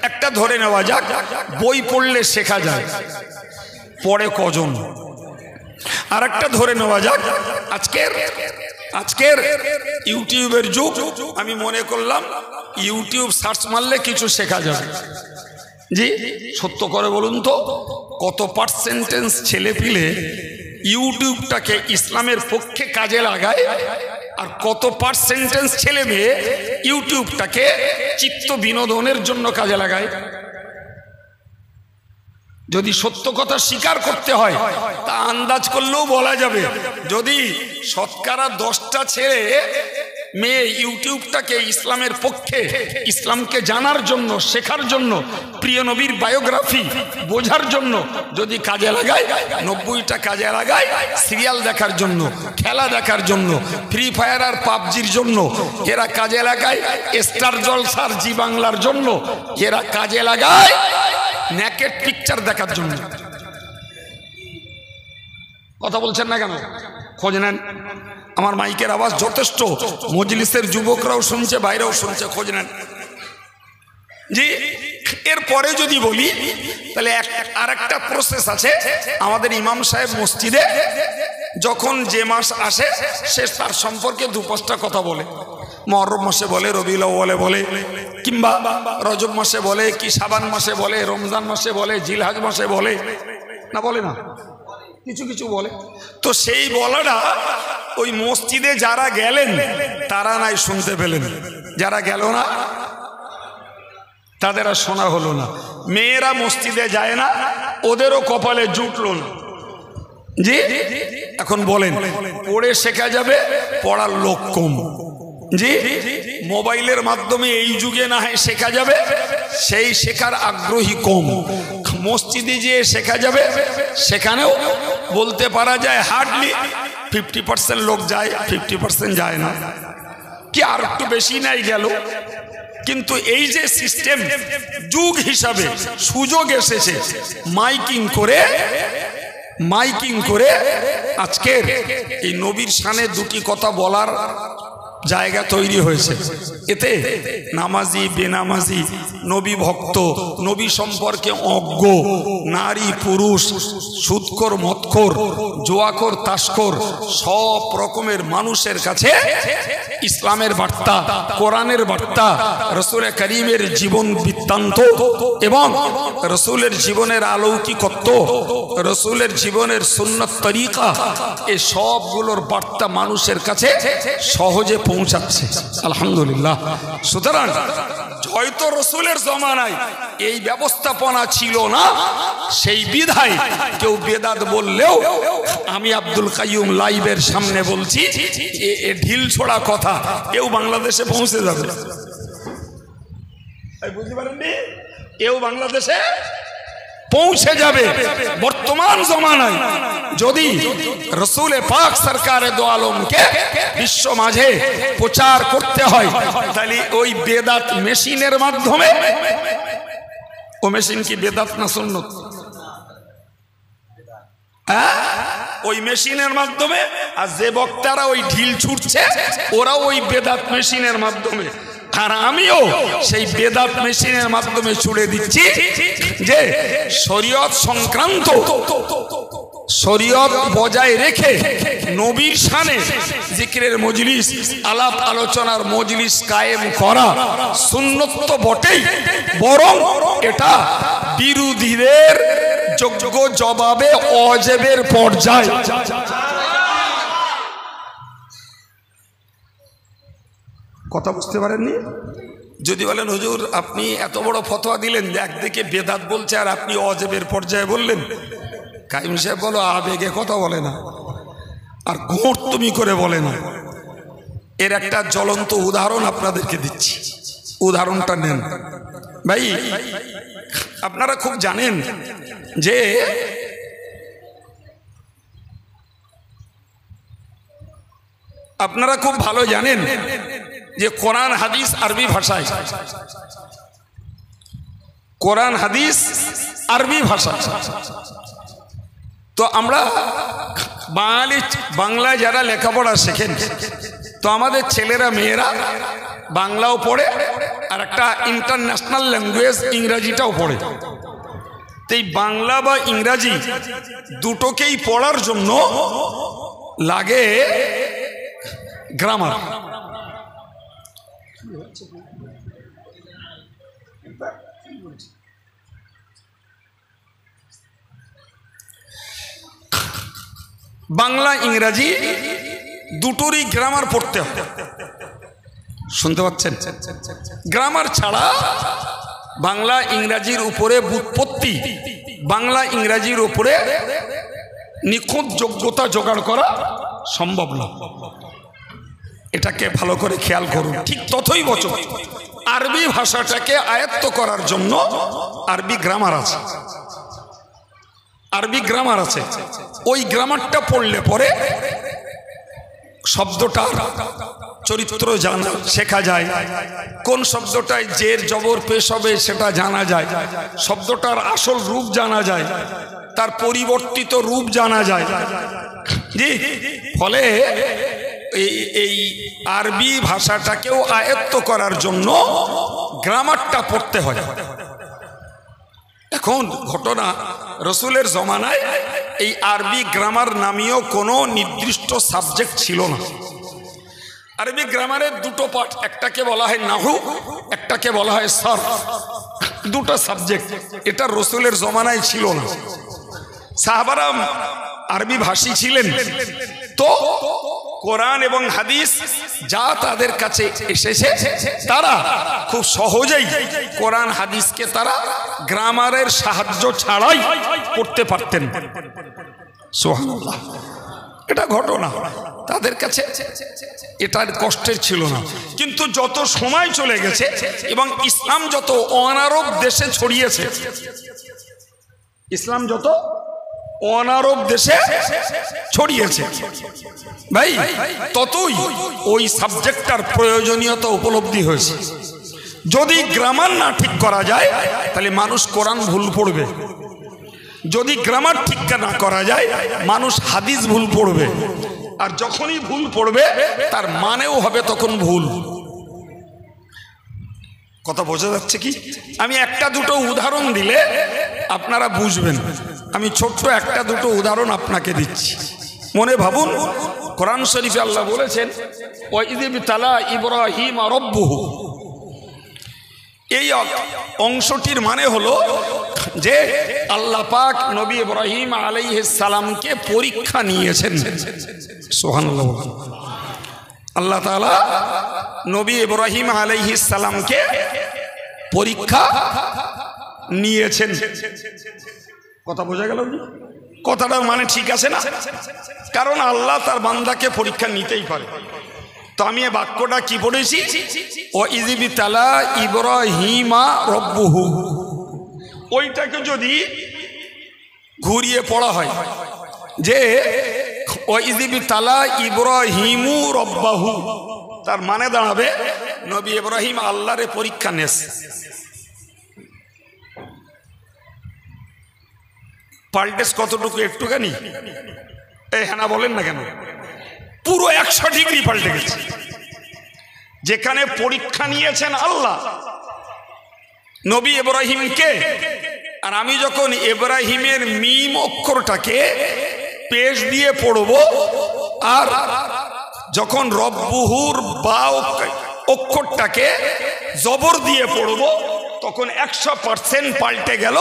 একটা ধরে নেওয়া যাক, বই পড়লে শেখা যায়, পড়ে কজন? আর একটা ধরে নেওয়া যাক, আজকের ইউটিউবের যুগ, আমি মনে করলাম ইউটিউব সার্চ মারলে কিছু শেখা যাবে। জি, সত্য করে বলুন তো, কত পার্সেন্টেজ ছেলে পিলে ইউটিউবটাকে ইসলামের পক্ষে কাজে লাগায়, আর কত পার্সেন্টেজ ছেলে মেয়ে ইউটিউবটাকে চিত্ত বিনোদনের জন্য কাজে লাগায়? যদি সত্য কথা স্বীকার করতে হয় তা আন্দাজ করলেও বলা যাবে, যদি শতকরা 10টা ছেলে মেয়ে ইউটিউবটাকে ইসলামের পক্ষে, ইসলামকে জানার জন্য, শেখার জন্য, প্রিয় নবীর বায়োগ্রাফি বোঝার জন্য যদি কাজে লাগায়, 90টা কাজে লাগায় সিরিয়াল দেখার জন্য, খেলা দেখার জন্য, ফ্রি ফায়ার আর পাবজির জন্য, এরা কাজে লাগায় স্টার জলসার জি বাংলার জন্য, এরা কাজে লাগায় নেকেড পিকচার দেখার জন্য। কথা বলছেন না কেন? খোঁজ নেন, আমার মাইকের আওয়াজ যথেষ্ট, মজলিসের যুবকরাও শুনছে, বাইরেও শুনছে, খোঁজ নেন। জি, এরপরে যদি বলি তাহলে আর একটা প্রসেস আছে। আমাদের ইমাম সাহেব মসজিদে যখন যে মাস আসে সে তার সম্পর্কে 2-5টা কথা বলে। মুহররম মাসে বলে, রবিউল আউয়ালে বলে, কিংবা রজব মাসে বলে, কি শাবান মাসে বলে, রমজান মাসে বলে, জিলহজ মাসে বলে, না বলে না? কিছু কিছু বলে। তো সেই বলাটা ওই মসজিদে যারা গেলেন তারা নাই শুনতে পেলেন, যারা গেল না তাদের আর শোনা হলো না। মেয়েরা মসজিদে যায় না, ওদেরও কপালে জুটলো না। জি, এখন বলেন পড়ে শেখা যাবে, পড়ার লোক কম। জি, মোবাইলের মাধ্যমে এই যুগে না হয় শেখা যাবে, সেই শেখার আগ্রহী কম। মসজিদে যেয়ে শেখা যাবে, সেখানেও বলতে পারা যায় হার্ডলি 50% লোক যায়, 50% যায় না, কি আর একটু বেশি নাই গেল। কিন্তু এই যে সিস্টেম যুগ হিসাবে সুযোগ এসেছে, মাইকিং করে আজকের এই নবীর শানে 2টি কথা বলার জায়গা তৈরি হয়েছে। এতে নামাজি বেনামাজি, নবী ভক্ত, নবী সম্পর্কে অজ্ঞ, নারী পুরুষ, সুদখোর মদখোর, জুয়াখোর তাসখোর, সব রকমের মানুষের কাছে ইসলামের বার্তা, কোরআনের বার্তা, রাসূল করিমের জীবন বৃত্তান্ত এবং রাসূলের জীবনের অলৌকিকত্ব, রাসূলের জীবনের সুন্নত তরিকা, এই সবগুলোর বার্তা মানুষের কাছে সহজে পৌঁছাচ্ছে। আলহামদুলিল্লাহ। সুতরাং হয়তো রসুলের জমানায় এই ব্যবস্থাপনা ছিল না, সেই বিধায় কেউ বেদাত বললেও আমি আব্দুল কাইয়ুম লাইভের সামনে বলছি, এ ঢিল ছোড়া কথা কেউ বাংলাদেশে পৌঁছে যাবে, বুঝতে পারেননি? কেউ বাংলাদেশে পৌঁছে যাবে। বর্তমান জমানায় যদি রসুলে পাক সরকারে দো আলমকে বিশ্ব মাঝে প্রচার করতে হয়, তাহলে ওই বেদাত মেশিনের মাধ্যমে, ও মেশিন কি বেদাত না সুন্নত? ওই মেশিনের মাধ্যমে, আর যে বক্তারা ওই ঢিল ছুটছে ওরা ওই বেদাত মেশিনের মাধ্যমে, আর আমিও সেই বেদাত মেশিনের মাধ্যমে ছুড়ে দিচ্ছি যে শরীয়ত সংক্রান্ত, শরীয়ত বজায় রেখে নবীর শানে জিকিরের মজলিস, আলাপ আলোচনার মজলিস কায়েম করা সুন্নত তো বটেই, বরং এটা বিরোধীদের যোগ্য জবাবে অজেবের পর্যায়ে। কথা বুঝতে পারেননি? যদি বলেন হুজুর আপনি এত বড় ফতোয়া দিলেন, একদিকে বেদাত বলছে আর আপনি অজেবের পর্যায়ে বললেন, কাইম সাহেব বলো আবেগে কথা বলে না আর ঘোট তুমি করে বলে না। এর একটা জ্বলন্ত উদাহরণ আপনাদেরকে দিচ্ছি, উদাহরণটা নেন ভাই। আপনারা খুব জানেন যে আপনারা খুব ভালো জানেন যে কোরআন হাদিস আরবি ভাষায়, কোরআন হাদিস আরবি ভাষা। তো আমরা বাংলায় যারা লেখাপড়া শেখেন, তো আমাদের ছেলেরা মেয়েরা বাংলাও পড়ে আর একটা ইন্টারন্যাশনাল ল্যাঙ্গুয়েজ ইংরাজিটাও পড়ে। তো এই বাংলা বা ইংরাজি দুটোকেই পড়ার জন্য লাগে গ্রামার। বাংলা ইংরাজি দুটোরই গ্রামার পড়তে হবে, শুনতে পাচ্ছেন? গ্রামার ছাড়া বাংলা ইংরাজির উপরে ব্যুৎপত্তি, বাংলা ইংরাজির উপরে নিখুঁত যোগ্যতা জোগাড় করা সম্ভব না। এটাকে ভালো করে খেয়াল করুন। ঠিক ততই বচন আরবি ভাষাটাকে আয়ত্ত করার জন্য আরবি গ্রামার আছে, আরবি গ্রামার আছে। ওই গ্রামারটা পড়লে পরে শব্দটার চরিত্র জানা শেখা যায়, কোন শব্দটায় জের জবর পেশ হবে সেটা জানা যায়, শব্দটার আসল রূপ জানা যায়, তার পরিবর্তিত রূপ জানা যায়। জি, ফলে এই আরবি ভাষাটাকেও আয়ত্ত করার জন্য গ্রামারটা পড়তে হয়। এখন ঘটনা, রসুলের জমানায় এই আরবি গ্রামার নামীয় কোনো নির্দিষ্ট সাবজেক্ট ছিল না। আরবি গ্রামারের দুটো পার্ট, একটাকে বলা হয় নাহু, একটাকে বলা হয় সরফ, দুটো সাবজেক্ট। এটা রসুলের জমানায় ছিল না। সাহাবারা আরবি ভাষী ছিলেন, তো কোরআন এবং হাদিস যা তাদের কাছে এসেছে তারা খুব সহজেই কোরআন হাদিসকে তারা গ্রামারের সাহায্য ছাড়াই পড়তে পারতেন। সুবহানাল্লাহ, এটা ঘটনা তাদের কাছে, এটার কষ্টের ছিল না। কিন্তু যত সময় চলে গেছে এবং ইসলাম যত অনারব দেশে ছড়িয়েছে, ইসলাম যত অনারব দেশে ছড়িয়েছে ভাই, ততই ওই সাবজেক্টটার প্রয়োজনীয়তা উপলব্ধি হয়েছে। যদি গ্রামার না ঠিক করা যায় তাহলে মানুষ কোরআন ভুল পড়বে, যদি গ্রামার ঠিক না করা যায় মানুষ হাদিস ভুল পড়বে, আর যখনই ভুল পড়বে তার মানেও হবে তখন ভুল। কথা বোঝা যাচ্ছে কি? আমি একটা দুটো উদাহরণ দিলে আপনারা বুঝবেন। আমি ছোট্ট একটা দুটো উদাহরণ আপনাকে দিচ্ছি, মনে ভাবুন। কোরআন শরীফে আল্লাহ বলেছেন ওয়াইয ইবতালা ইব্রাহিম রাব্বুহু, এই অংশটির মানে হলো যে আল্লাহ পাক নবী ইব্রাহিম আলাইহিস সালামকে পরীক্ষা নিয়েছেন। সুবহানাল্লাহ। আল্লাহ তাআলা নবী ইব্রাহিম আলাইহিস সালামকে পরীক্ষা নিয়েছেন। কথা বোঝা গেল? কথাটার মানে ঠিক আছে না? কারণ আল্লাহ তার বান্দাকে পরীক্ষা নিতেই পারে। তো আমি এই বাক্যটা কি পড়েছি? ও ইযবিতালা ইব্রাহিমা রব্বুহু, ওইটাকে যদি ঘুরিয়ে পড়া হয় যে ও ইযবিতালা ইব্রাহিমু রব্বাহু, তার মানে দাঁড়াবে নবী ইব্রাহিম আল্লাহরে পরীক্ষা নেস। পাল্টেস কতটুকু? একটুখানি। এই হ্যাঁ বলেন না কেন? পুরো 100 ডিগ্রি পাল্টে গেছে। যেখানে পরীক্ষা নিয়েছেন আল্লাহ নবী ইব্রাহিমকে, আর আমি যখন ইব্রাহিমের মিম অক্ষরটাকে পেশ দিয়ে পড়ব, আর যখন রব্বুহুর বা অক্ষরটাকে জবর দিয়ে পড়ব, তখন 100% পাল্টে গেল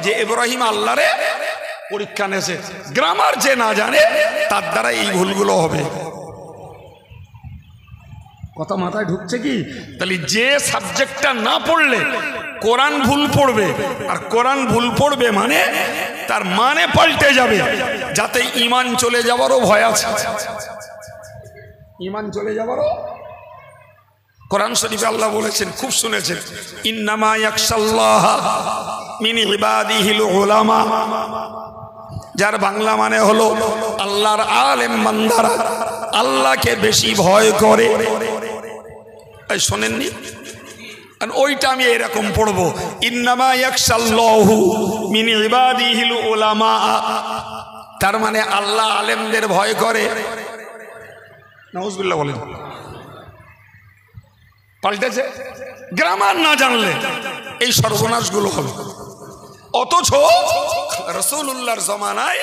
যে ইব্রাহিম আল্লাহরে পরীক্ষা নেছে। গ্রামার যে না জানে তার দ্বারা এই ভুলগুলো হবে। কথা মাথায় ঢুকছে কি? তাহলে যে সাবজেক্টটা না পড়লে কোরআন ভুল পড়বে, আর কোরআন ভুল পড়বে মানে তার মানে পাল্টে যাবে, যাতে ঈমান চলে যাবারও ভয় আছে। ঈমান চলে যাবারও। কোরআন শরীফে আল্লাহ বলেছেন, খুব শুনেছেন, ইন্নামা ইয়াখশাল্লাহ মিন ইবাদিহিল উলামা, যার বাংলা মানে হলো আল্লাহর আলেম বান্দারা আল্লাহকে বেশি ভয় করে। এই শোনেননি? আর ওইটা আমি এরকম পড়বো, ইন্নামা ইয়াখশাল্লাহু মিন ইবাদিহিল উলামা, তার মানে আল্লাহ আলেমদের ভয় করে। নাউজুবিল্লাহ বলেন। পাল্টেছে। গ্রামার না জানলে এই সর্বনাশগুলো হবে। অথচ রাসূলুল্লাহর জমানায়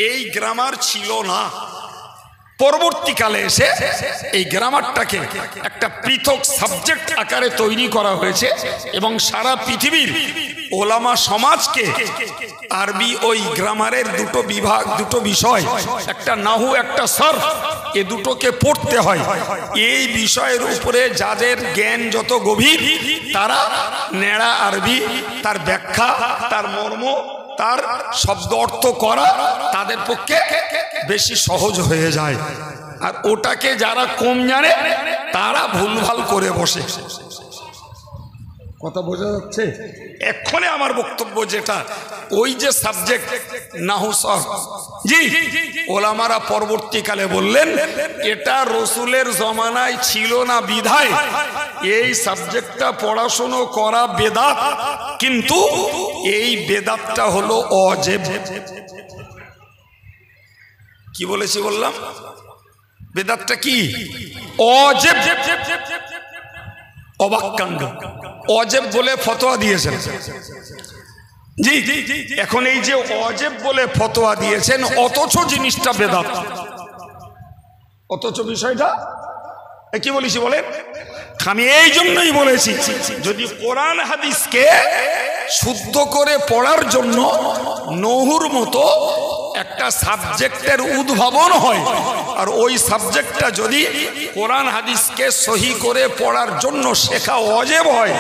এই গ্রামার ছিল না। পরবর্তীকালে এসে এই গ্রামারটাকে একটা পৃথক সাবজেক্ট আকারে তৈরি করা হয়েছে এবং সারা পৃথিবীর ওলামা সমাজকে আরবি ওই গ্রামারের দুটো বিভাগ, দুটো বিষয়, একটা নাহু একটা সরফ, এ দুটোকে পড়তে হয়। এই বিষয়ের উপরে যাদের জ্ঞান যত গভীর, তারা নেড়া আরবি, তার ব্যাখ্যা, তার মর্ম, তার শব্দ অর্থ করা তাদের পক্ষে বেশি সহজ হয়ে যায়। আর ওটাকে যারা কম জানে তারা ভুলভাল করে বসে। কথা বোঝা যাচ্ছে? এক্ষণে আমার বক্তব্য যেটা, ওই যে সাবজেক্ট নাহু সরফ, জি ওলামারা পরবর্তীকালে বললেন এটা রসুলের জমানায় ছিল না বিধায় এই সাবজেক্টটা পড়াশুনো করা বেদাত, কিন্তু এই বেদাতটা হলো অজেব। কি বলেছি বললাম? বেদাতটা কি? অজেব, অবাক কাণ্ড। অজেব বলে ফতোয়া দিয়েছেন। জি, এখন এই যে অজেব বলে ফতোয়া দিয়েছেন, অথচ জিনিসটা বেদাত, অথচ বিষয়টা কি বলেছি বলেন? আমি এই জন্যই বলেছি, যদি কোরআন হাদিসকে শুদ্ধ করে পড়ার জন্য নহুর মতো একটা সাবজেক্টের উদ্ভাবন হয়, আর ওই সাবজেক্টটা যদি কোরআন হাদিসকে সহি করে পড়ার জন্য শেখা ওয়াজিব হয়,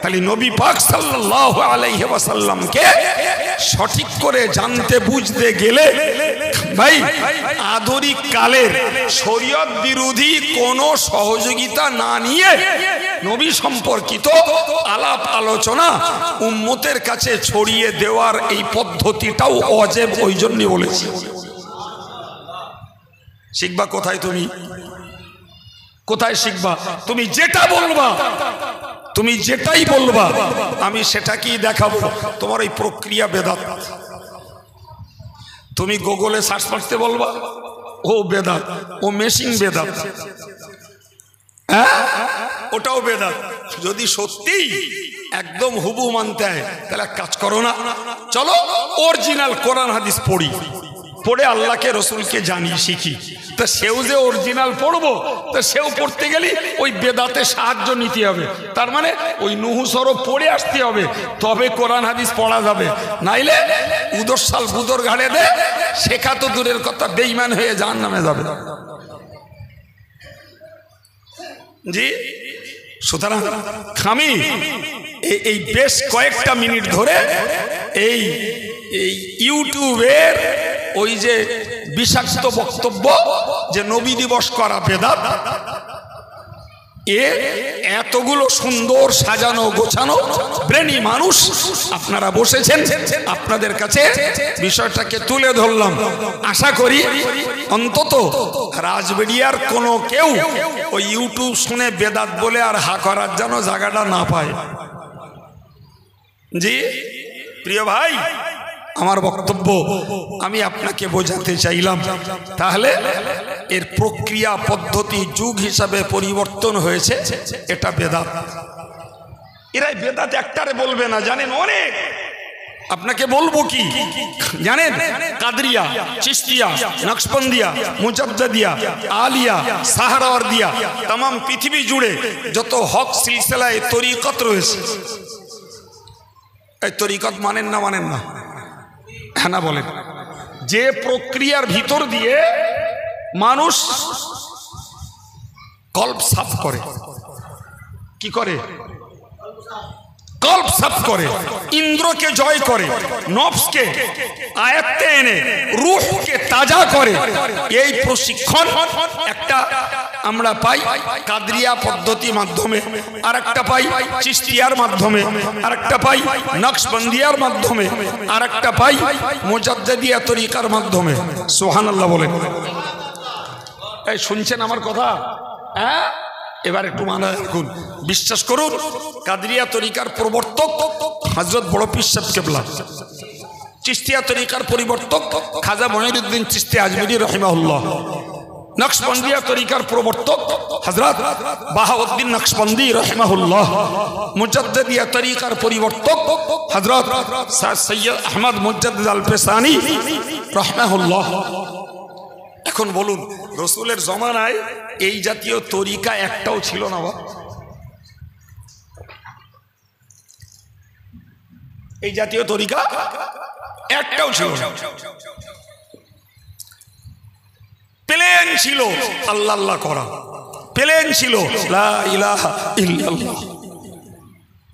তাহলে নবী পাক সাল্লাল্লাহু আলাইহি ওয়াসাল্লামকে সঠিক করে জানতে বুঝতে গেলে ভাই আধুনিক কালের শরীয়ত বিরোধী কোনো সহযোগিতা না নিয়ে নবী সম্পর্কিত আলাপ আলোচনা উম্মতের কাছে ছড়িয়ে দেওয়ার এই পদ্ধতিটাও ওয়াজিব। ওই জন্যই বলেছি। শিখবা কোথায়? তুমি কোথায় শিখবা? তুমি যেটা বলবা, তুমি যেটাই বলবা আমি সেটাকেই দেখাবো। তোমার এই প্রক্রিয়া বেদাত। তুমি গুগলে সার্চ করতে বলবা, ও বেদাত, ও মেশিন বেদাত, হ্যাঁ ওটাও বেদাত। যদি সত্যি একদম হুবু মানতে হয় তাহলে কাজ করো না, চলো অরিজিনাল কোরআন হাদিস পড়ি, পড়ে আল্লাহকে রসুলকে জানি শিখি। তা সেও যে অরিজিনাল পড়বো, তা সেও পড়তে গেলে ওই বেদাতে সাহায্য নিতে হবে। তার মানে ওই নুহু সরফ পড়ে আসতে হবে, তবে কোরআন হাদিস পড়া যাবে। নাইলে উদর সাল বুদর ঘাড়ে দে, শেখা তো দূরের কথা, বেঈমান হয়ে জাহান্নামে যাবে। জি সুতরাং আমি এই বেশ কয়েকটা মিনিট ধরে এই ইউটিউবের ওই যে বিষাক্ত বক্তব্য যে নবী দিবস করা বেদাত, এতগুলো সুন্দর সাজানো গোছানো ব্রেনি মানুষ আপনারা বসেছেন, আপনাদের কাছে বিষয়টাকে তুলে ধরলাম। আশা করি অন্তত রাজবেড়িয়ার কোনো কেউ ওই ইউটিউব শুনে বেদাত বলে আর হা করার যেন জায়গাটা না পায়। জি প্রিয় ভাই, আমার বক্তব্য আমি আপনাকে বোঝাতে চাইলাম। তাহলে এর প্রক্রিয়া পদ্ধতি যুগ হিসাবে পরিবর্তন হয়েছে, এটা বেদাত। এরাই বেদাত একটারে বলবে না, জানেন অনেক। আপনাকে বলবো কি জানেন, কাদরিয়া, চিশতিয়া, নকশবন্দিয়া, মুজাদ্দিদিয়া, আলিয়া, সাহারাওয়ার্দিয়া, तमाम পৃথিবী জুড়ে যত হক সিলসিলায় তরিকত রয়েছে, এই তরিকত মানেন না? মানেন না? হ্যাঁ না বলেন। যে প্রক্রিয়ার ভিতর দিয়ে মানুষ কল্প সাফ করে, কি করে? কল্প সাফ করে, ইন্দ্রকে জয় করে, নফসকে আয়ত্তে এনে রূহকে তাজা করে, এই প্রশিক্ষণ একটা আমরা পাই কাদরিয়া পদ্ধতির মাধ্যমে, আর একটা পাই চিশতিয়ার মাধ্যমে, আর একটা পাই নকশবন্দিয়ার মাধ্যমে, আর একটা পাই মুজাদ্দিদিয়া তরিকার মাধ্যমে। সুবহানাল্লাহ বলেন। এই শুনছেন আমার কথা? হ্যাঁ, এবার একটু মানা রাখুন, বিশ্বাস করুন। কাদরিয়া তরিকার প্রবর্তক হযরত বড় পীর সাহেব কেবলা, চিশতিয়া তরিকার পরিবর্তক খাজা মঈনুদ্দিন চিশতি আজমিরি রাহিমাহুল্লাহ, নকশবন্দিয়া তরিকার প্রবর্তক হযরত বাহাউদ্দিন নকশবন্দি রাহিমাহুল্লাহ, মুজাদ্দিদিয়া তরিকার পরিবর্তক হযরত সৈয়দ আহমদ মুজাদ্দিদ আল পেসানি রাহিমাহুল্লাহ। এখন বলুন, রসুলের জমানায় এই জাতীয় তরিকা একটাও ছিল না? এই জাতীয় তরিকা একটাও ছিল না। প্লেন ছিল আল্লাহ আল্লাহ করা, প্লেন ছিল লা ইলাহা ইল্লাল্লাহ,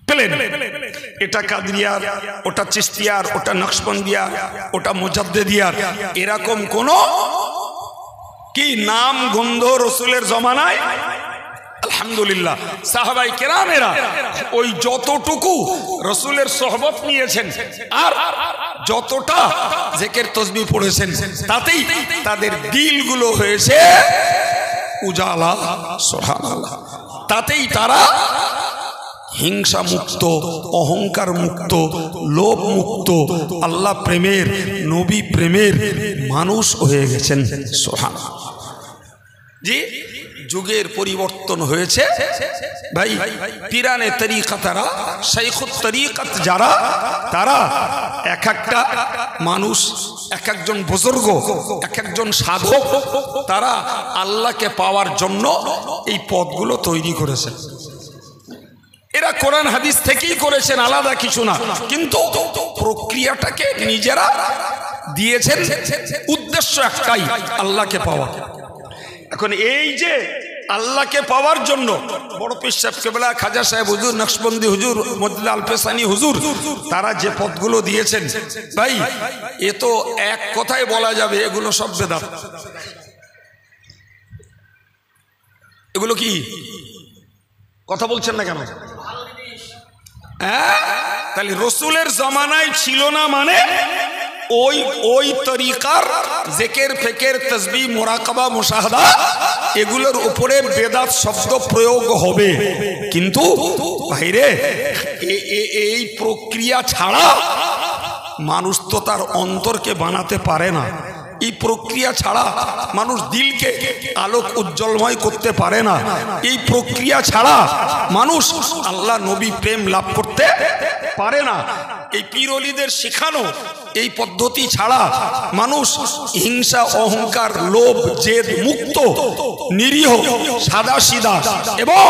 প্লেন। এটা কাদরিয়ার, ওটা চিশতিয়ার, ওটা নকশবন্দিয়ার, ওটা মুজাদ্দিদিয়ার, এরকম কোন কি নাম গন্ধ রসুলের জমানায় আলহামদুলিল্লাহ সাহাবায়ে কেরামেরা ওই যতটুকু রসুলের সোহবত নিয়েছেন আর যতটা জিকির তাসবিহ পড়েছেন, তাতেই তাদের দিলগুলো হয়েছে উজালা। সুবহানাল্লাহ। তাতেই তারা হিংসা মুক্ত, অহংকার মুক্ত, লোভ মুক্ত, আল্লাহ প্রেমের, নবী প্রেমের মানুষ হয়ে গেছেন। সুবহানাল্লাহ। জি, যুগের পরিবর্তন হয়েছে ভাই। পিরানে তরিকাতারা, শাইখুত তরিকত যারা, তারা এক একটা মানুষ, এক একজন বুজুর্গ, এক একজন সাধক, তারা আল্লাহকে পাওয়ার জন্য এই পথগুলো তৈরি করেছেন। এরা কোরআন হাদিস থেকেই করেছেন, আলাদা কিছু না, কিন্তু প্রক্রিয়াটাকে নিজেরা দিয়েছেন, উদ্দেশ্য একটাই, আল্লাহকে পাওয়া। এখন এই যে আল্লাহকে পাওয়ার জন্য বড় পীর সাহেব কেবলা, খাজা সাহেব হুজুর, নকশবন্দি হুজুর, মুজাদ্দিদ আল পেসানি হুজুর, তারা যে পথগুলো দিয়েছেন ভাই, এ তো এক কথায় বলা যাবে এগুলো সব বেদাত। এগুলো কি কথা বলছেন না কেন? হ্যাঁ, তাহলে রসুলের জামানায় ছিল না মানে ওই তরিকার জিকির, ফিকির, তাসবিহ, মুরাকাবা, মুশাহাদা, এগুলোর উপরে বেদাত শব্দ প্রয়োগ হবে। কিন্তু ভাইরে, এই প্রক্রিয়া ছাড়া মানুষ তো তার অন্তরকে বানাতে পারে না। এই প্রক্রিয়া ছাড়া মানুষ দিলকে আলোক উজ্জ্বলময় করতে পারে না। এই প্রক্রিয়া ছাড়া মানুষ আল্লাহ নবী প্রেম লাভ করতে পারে না। এই পীর ওলিদের শেখানো এই পদ্ধতি ছাড়া মানুষ হিংসা, অহংকার, লোভ, জেদ মুক্ত, নিরীহ, সাদা সিধা এবং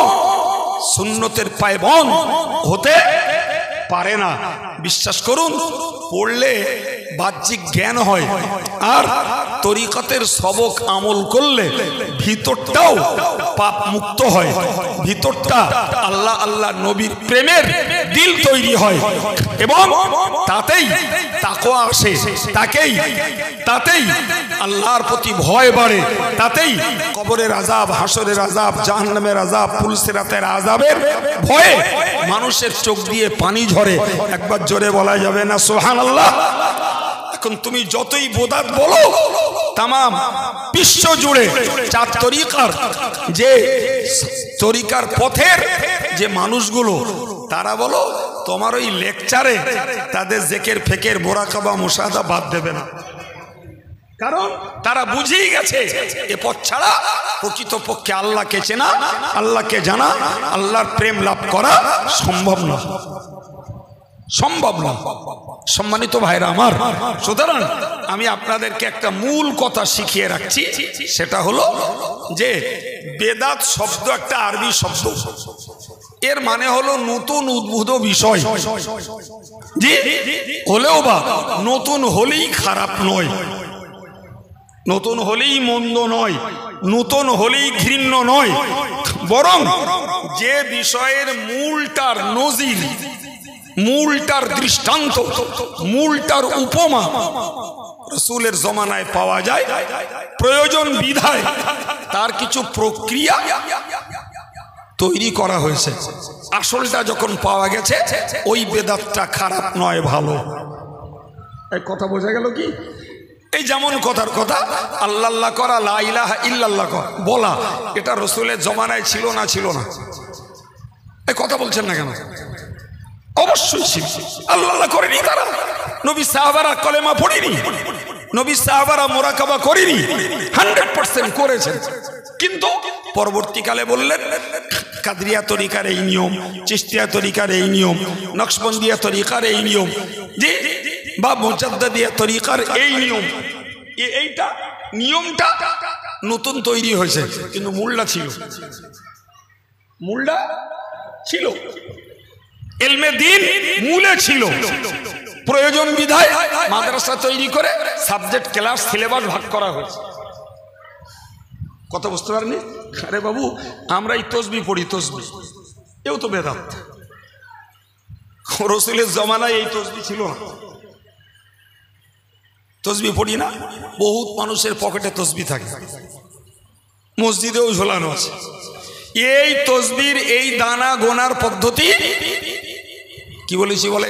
সুন্নতের পায়বন্দ হতে পারে না। বিশ্বাস করুন, পড়লে বাহ্যিক জ্ঞান হয় আর তরিকতের সবক আমল করলে ভিতরটাও পাপ মুক্ত হয়, ভিতরটা আল্লাহ আল্লাহ নবীর প্রেমের দিল তৈরি হয় এবং তাতেই তাকওয়া আসে, তাতেই আল্লাহর প্রতি ভয় বাড়ে, তাতেই কবরের আযাব, হাসরের আযাব, জাহান্নামের আযাব, পুলসিরাতের আযাবের ভয়ে মানুষের চোখ দিয়ে পানি ঝরে। একবার জোরে বলা যাবে না সুবহানাল্লাহ? এখন তুমি যতই বোদাত বলো, তামাম বিশ্ব জুড়ে চার তরিকার যে তরিকার পথের যে মানুষগুলো, তারা বলো তোমার ওই লেকচারে তাদের জেকের ফেকের মোরাকাবা মুশাহাদা বাদ দেবে না, কারণ তারা বুঝেই গেছে এ পথ ছাড়া প্রকৃতপক্ষে আল্লাহকে চেনা, আল্লাহকে জানা, আল্লাহর প্রেম লাভ করা সম্ভব না, সম্ভব না। সম্মানিত ভাইরা আমার, সুতরাং আমি আপনাদেরকে একটা মূল কথা শিখিয়ে রাখছি, সেটা হলো যে বেদাত শব্দ একটা আরবি শব্দ, এর মানে হলো নতুন উদ্ভূত বিষয়। জি, হলেও বা নতুন হলেই খারাপ নয়, নতুন হলেই মন্দ নয়, নতুন হলেই ঘৃণ্য নয়, বরং যে বিষয়ের মূলটার নজির, মূলটার দৃষ্টান্ত, মূলটার উপমা রাসূলের জমানায় পাওয়া যায়, প্রয়োজন বিধায় তার কিছু প্রক্রিয়া তৈরি করা হয়েছে। আসলটা যখন পাওয়া গেছে, ওই বেদাতটা খারাপ নয়, ভালো। এই কথা বোঝা গেল কি? এই যেমন কথার কথা আল্লাহ আল্লাহ করা, লা ইলাহা ইল্লাল্লাহ বলা, এটা রাসূলের জমানায় ছিল না? ছিল না? এই কথা বলছেন না কেন? অবশ্যই ছিল। আল্লাহ আল্লাহ করেনি তারা, নবী সাহাবারা কলেমা পড়েনি, নবী সাহাবারা মুরাকাবা করেনি, 100% করেছেন। কিন্তু পরবর্তীকালে বললেন কাদরিয়া তরিকার এই নিয়ম, চিশতিয়া তরিকার এই নিয়ম, নকশবন্দিয়া তরিকার এই নিয়ম, জি, বা মুজাদ্দিদিয়া তরিকার এই নিয়ম, এইটা নিয়মটা নতুন তৈরি হয়েছে, কিন্তু মূলটা ছিল, মূলটা ছিল, ইলমে দ্বীন মূলে ছিল। প্রয়োজন বিধায় মাদ্রাসা তৈরি করে সাবজেক্ট, ক্লাস, সিলেবাস ভাগ করা হয়েছে। কথা বুঝতে পারেনি? আরে বাবু, আমরা এই তসবিহ পড়ি, তসবিহ এও তো বেদাত। রাসূলের জমানায় এই তসবিহ ছিল না। তসবিহ পড়ি না, বহুত মানুষের পকেটে তসবিহ থাকে, মসজিদেও ঝোলানো আছে। এই তসবির এই দানা গোনার পদ্ধতি কি বলেছি বলে?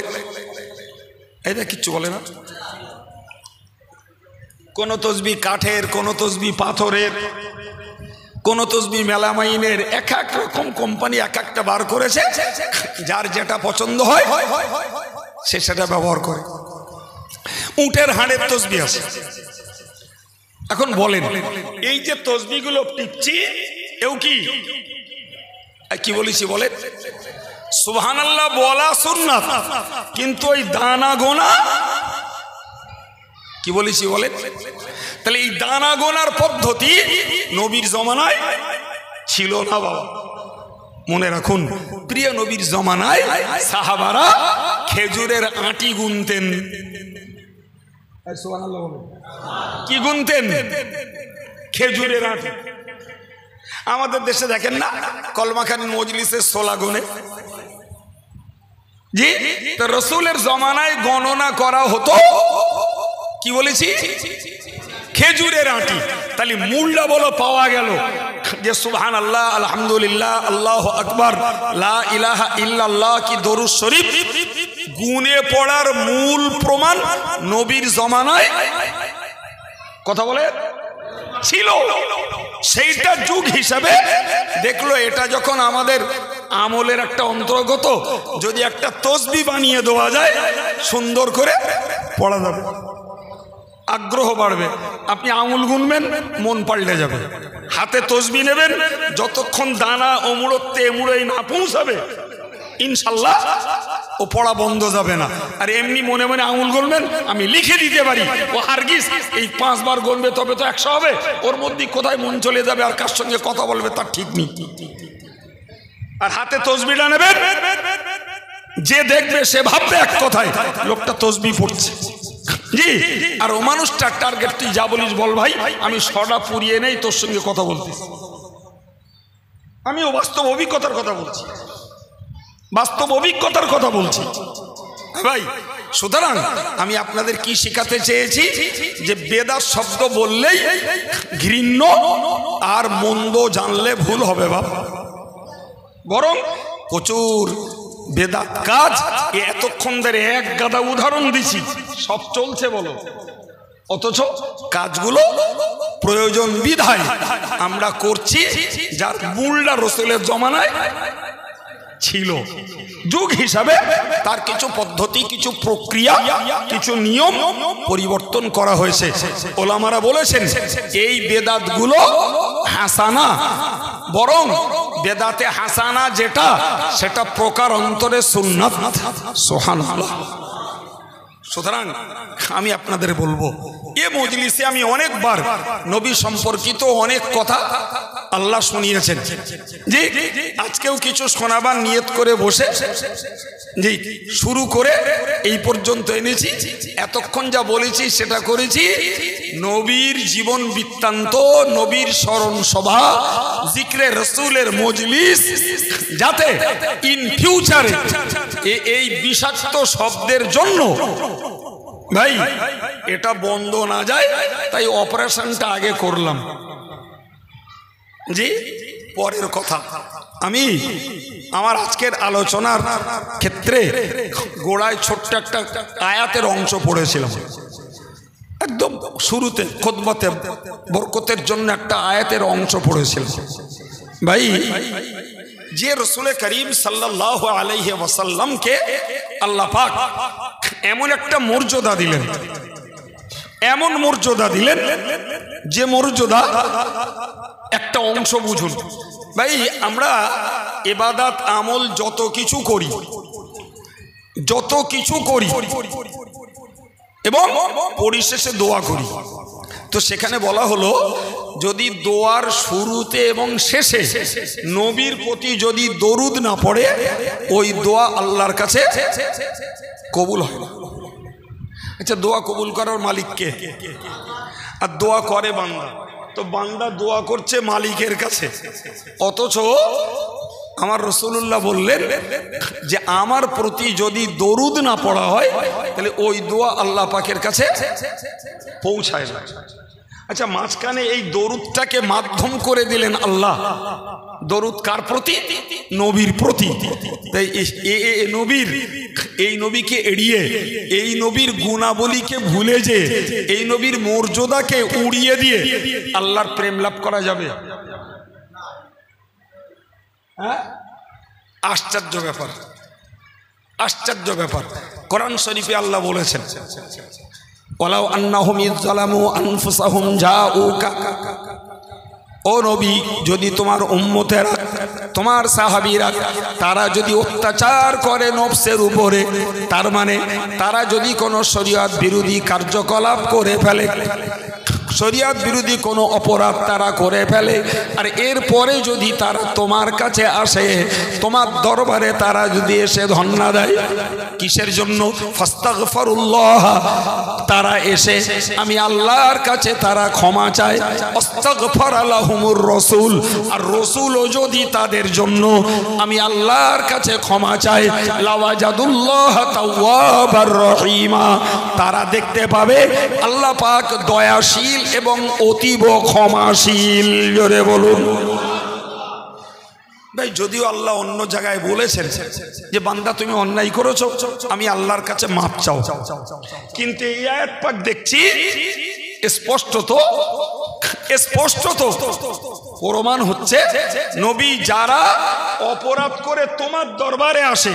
এটা কিচ্ছু বলে না। কোন তসবিহ কাঠের, কোন তসবিহ পাথরের, কোন তসবিহ মেলামাইনের, এক এক রকম কোম্পানি এক একটা বার করেছে, যার যেটা পছন্দ হয় সে সেটা ব্যবহার করে। উটের হাড়ের তসবিহ আছে। এখন বলেন, এই যে তসবিহগুলো টিপছি, এও কি বলেছি বলেন? সুবহানাল্লাহ বলা সুন্নাত, কিন্তু ওই দানা গোনা কি বলেছি বলেন? তাহলে এই দানা গোনার পদ্ধতি নবীর জমানায় ছিল না বাবা, মনে রাখুন। প্রিয় নবীর জমানায় সাহাবারা খেজুরের আটি গুনতেন। কি গুনতেন? খেজুরের আটি। আমাদের দেশে দেখেন না, কলমাখানি মজলিসে সোলা গুনে। জি, তো রাসূলের জমানায় গণনা করা হতো, কি বলেছি, খেজুরের আটি। তাহলে মূলটা বলো পাওয়া গেল যে সুবহানাল্লাহ, আলহামদুলিল্লাহ, আল্লাহু আকবার, লা ইলাহা ইল্লাল্লাহ কি দরুদ শরীফ গুনে পড়ার মূল প্রমাণ নবীর জমানায় কথা বলে ছিল। সেইটা যুগ হিসাবে দেখলো, এটা যখন আমাদের আমলের একটা অন্তর্গত, যদি একটা তসবিহ বানিয়ে দেওয়া যায়, সুন্দর করে পড়া যাবে, আগ্রহ বাড়বে। আপনি আঙুল গুনবেন, মন পাল্টে যাবে। হাতে তসবিহ নেবেন, যতক্ষণ দানা ওমুড়তে এমুড়োই না পৌঁছাবে ইনশাল্লাহ ও পড়া বন্ধ যাবে না। আর এমনি মনে মনে আঙুল গুনবেন, আমি লিখে দিতে পারি ও হারগিজ এই 5 বার গুনবে তবে তো 100 হবে, ওর মধ্যে কোথায় মন চলে যাবে আর কার সঙ্গে কথা বলবে তার ঠিক নেই। আর হাতে তসবিহটা নেবেন, যে দেখবে সে ভাববে এক কথায় লোকটা তসবিহ পড়ছে, জি। আর ও মানুষটার টার্গেট তুই যা বলিস বল ভাই, আমি সরা পুরিয়ে নেই তোর সঙ্গে কথা বলতেছি। আমিও বাস্তব অভিজ্ঞতার কথা বলছি, বাস্তব অভিজ্ঞতার কথা বলছি ভাই। সুতরাং আমি আপনাদের কি শেখাতে চেয়েছি যে বেদাত শব্দ বললেই ঘৃণ্য আর মন্দ জানলে ভুল হবে বাবা, বরং প্রচুর বেদাত কাজ। এতক্ষণ ধরে এক গাদা উদাহরণ দিছি, সব চলছে বলো, অথচ কাজগুলো প্রয়োজন বিধায় আমরা করছি, যার মূলটা রাসূলের জমানায় ছিল। যুগ হিসাবে তার কিছু পদ্ধতি, কিছু প্রক্রিয়া, কিছু নিয়ম পরিবর্তন করা হয়েছে। ওলামারা বলেছেন এই বেদাতগুলো হাসানা, বরং বেদাতে হাসানা যেটা সেটা প্রকার অন্তরে সুন্নাত। সুবহানাল্লাহ। সুতরাং আমি আপনাদের বলবো, এ মজলিসে আমি অনেকবার নবী সম্পর্কিত অনেক কথা আল্লাহ শুনিয়েছেন, জি আজকেও কিছু শোনাবার নিয়ত করে বসে জি শুরু করে এই পর্যন্ত এনেছি। এতক্ষণ যা বলেছি সেটা করেছি নবীর জীবন বৃত্তান্ত, নবীর স্মরণ সভা, জিক্রে রসুলের মজলিস, যাতে ইন ফিউচারে এই বিষাক্ত শব্দের জন্য ভাই এটা বন্ধ না যায়, তাই অপারেশনটা আগে করলাম। জি পরের কথা, আমি আমার আজকের আলোচনার ক্ষেত্রে গোড়ায় ছোট্ট একটা আয়াতের অংশ পড়েছিলাম, একদম শুরুতে খুতবাতে বরকতের জন্য একটা আয়াতের অংশ পড়েছিলাম। ভাই যে রাসূল করিম সাল্লাল্লাহু আলাইহি ওয়াসাল্লামকে আল্লাহ পাক এমন একটা মর্যাদা দিলেন, এমন মর্যাদা দিলেন যে মর্যাদা একটা অংশ বুঝুন। ভাই আমরা ইবাদত আমল যত কিছু করি এবং পরিশেষে দোয়া করি, তো সেখানে বলা হলো যদি দোয়ার শুরুতে এবং শেষে নবীর প্রতি যদি দরুদ না পড়ে ওই দোয়া আল্লাহর কাছে কবুল হয় না। আচ্ছা দোয়া কবুল করার মালিক কে? আর দোয়া করে বান্দা, তো বান্দা দোয়া করছে মালিকের কাছে, অথচ আমার রাসূলুল্লাহ বললেন যে আমার প্রতি যদি দরুদ না পড়া হয় তাহলে ওই দোয়া আল্লাহ পাকের কাছে পৌঁছায় না। আচ্ছা মাঝখানে এই দরুদটাকে মাধ্যম করে দিলেন আল্লাহ। দরুদ কার প্রতি? নবীর প্রতি। তাই এই নবীকে এড়িয়ে, এই নবীর গুণাবলীকে ভুলে যে এই নবীর মর্যাদাকে উড়িয়ে দিয়ে আল্লাহর প্রেম লাভ করা যাবে? হ্যাঁ, আশ্চর্য ব্যাপার, আশ্চর্য ব্যাপার। কোরআন শরীফে আল্লাহ বলেছেন ওয়ালাউ আন্নাহুম ইযলামু আনফুসাহুম জাউকা, ও নবী যদি তোমার উম্মতেরা, তোমার সাহাবীরা তারা যদি অত্যাচার করে নফসের উপরে, তার মানে তারা যদি কোনো শরীয়ত বিরোধী কার্যকলাপ করে ফেলে, শরীয়ত বিরোধী কোনো অপরাধ তারা করে ফেলে, আর এরপরে যদি তারা তোমার কাছে আসে, তোমার দরবারে তারা যদি এসে ধন্না দেয় কিসের জন্য? ফাস্তাগফিরুল্লাহ, তারা এসে আমি আল্লাহর কাছে তারা ক্ষমা চায়। আস্তাগফারা লাহুমুর রাসূল, আর রাসূলও যদি তাদের জন্য আমি আল্লাহর কাছে ক্ষমা চাই, লাওয়াজাদুল্লাহ তাওয়াবার রহিমা, তারা দেখতে পাবে আল্লাহ পাক দয়াশীল এবং অতীব ক্ষমাশীল। জোরে বলুন। ভাই যদিও আল্লাহ অন্য জায়গায় বলেছেন যে বান্দা তুমি অন্যায় করেছো, আমি আল্লাহর কাছে মাপ চাও, কিন্তু এই আয়াত পাক দেখছি স্পষ্টত প্রমাণ হচ্ছে নবী যারা অপরাধ করে তোমার দরবারে আসে,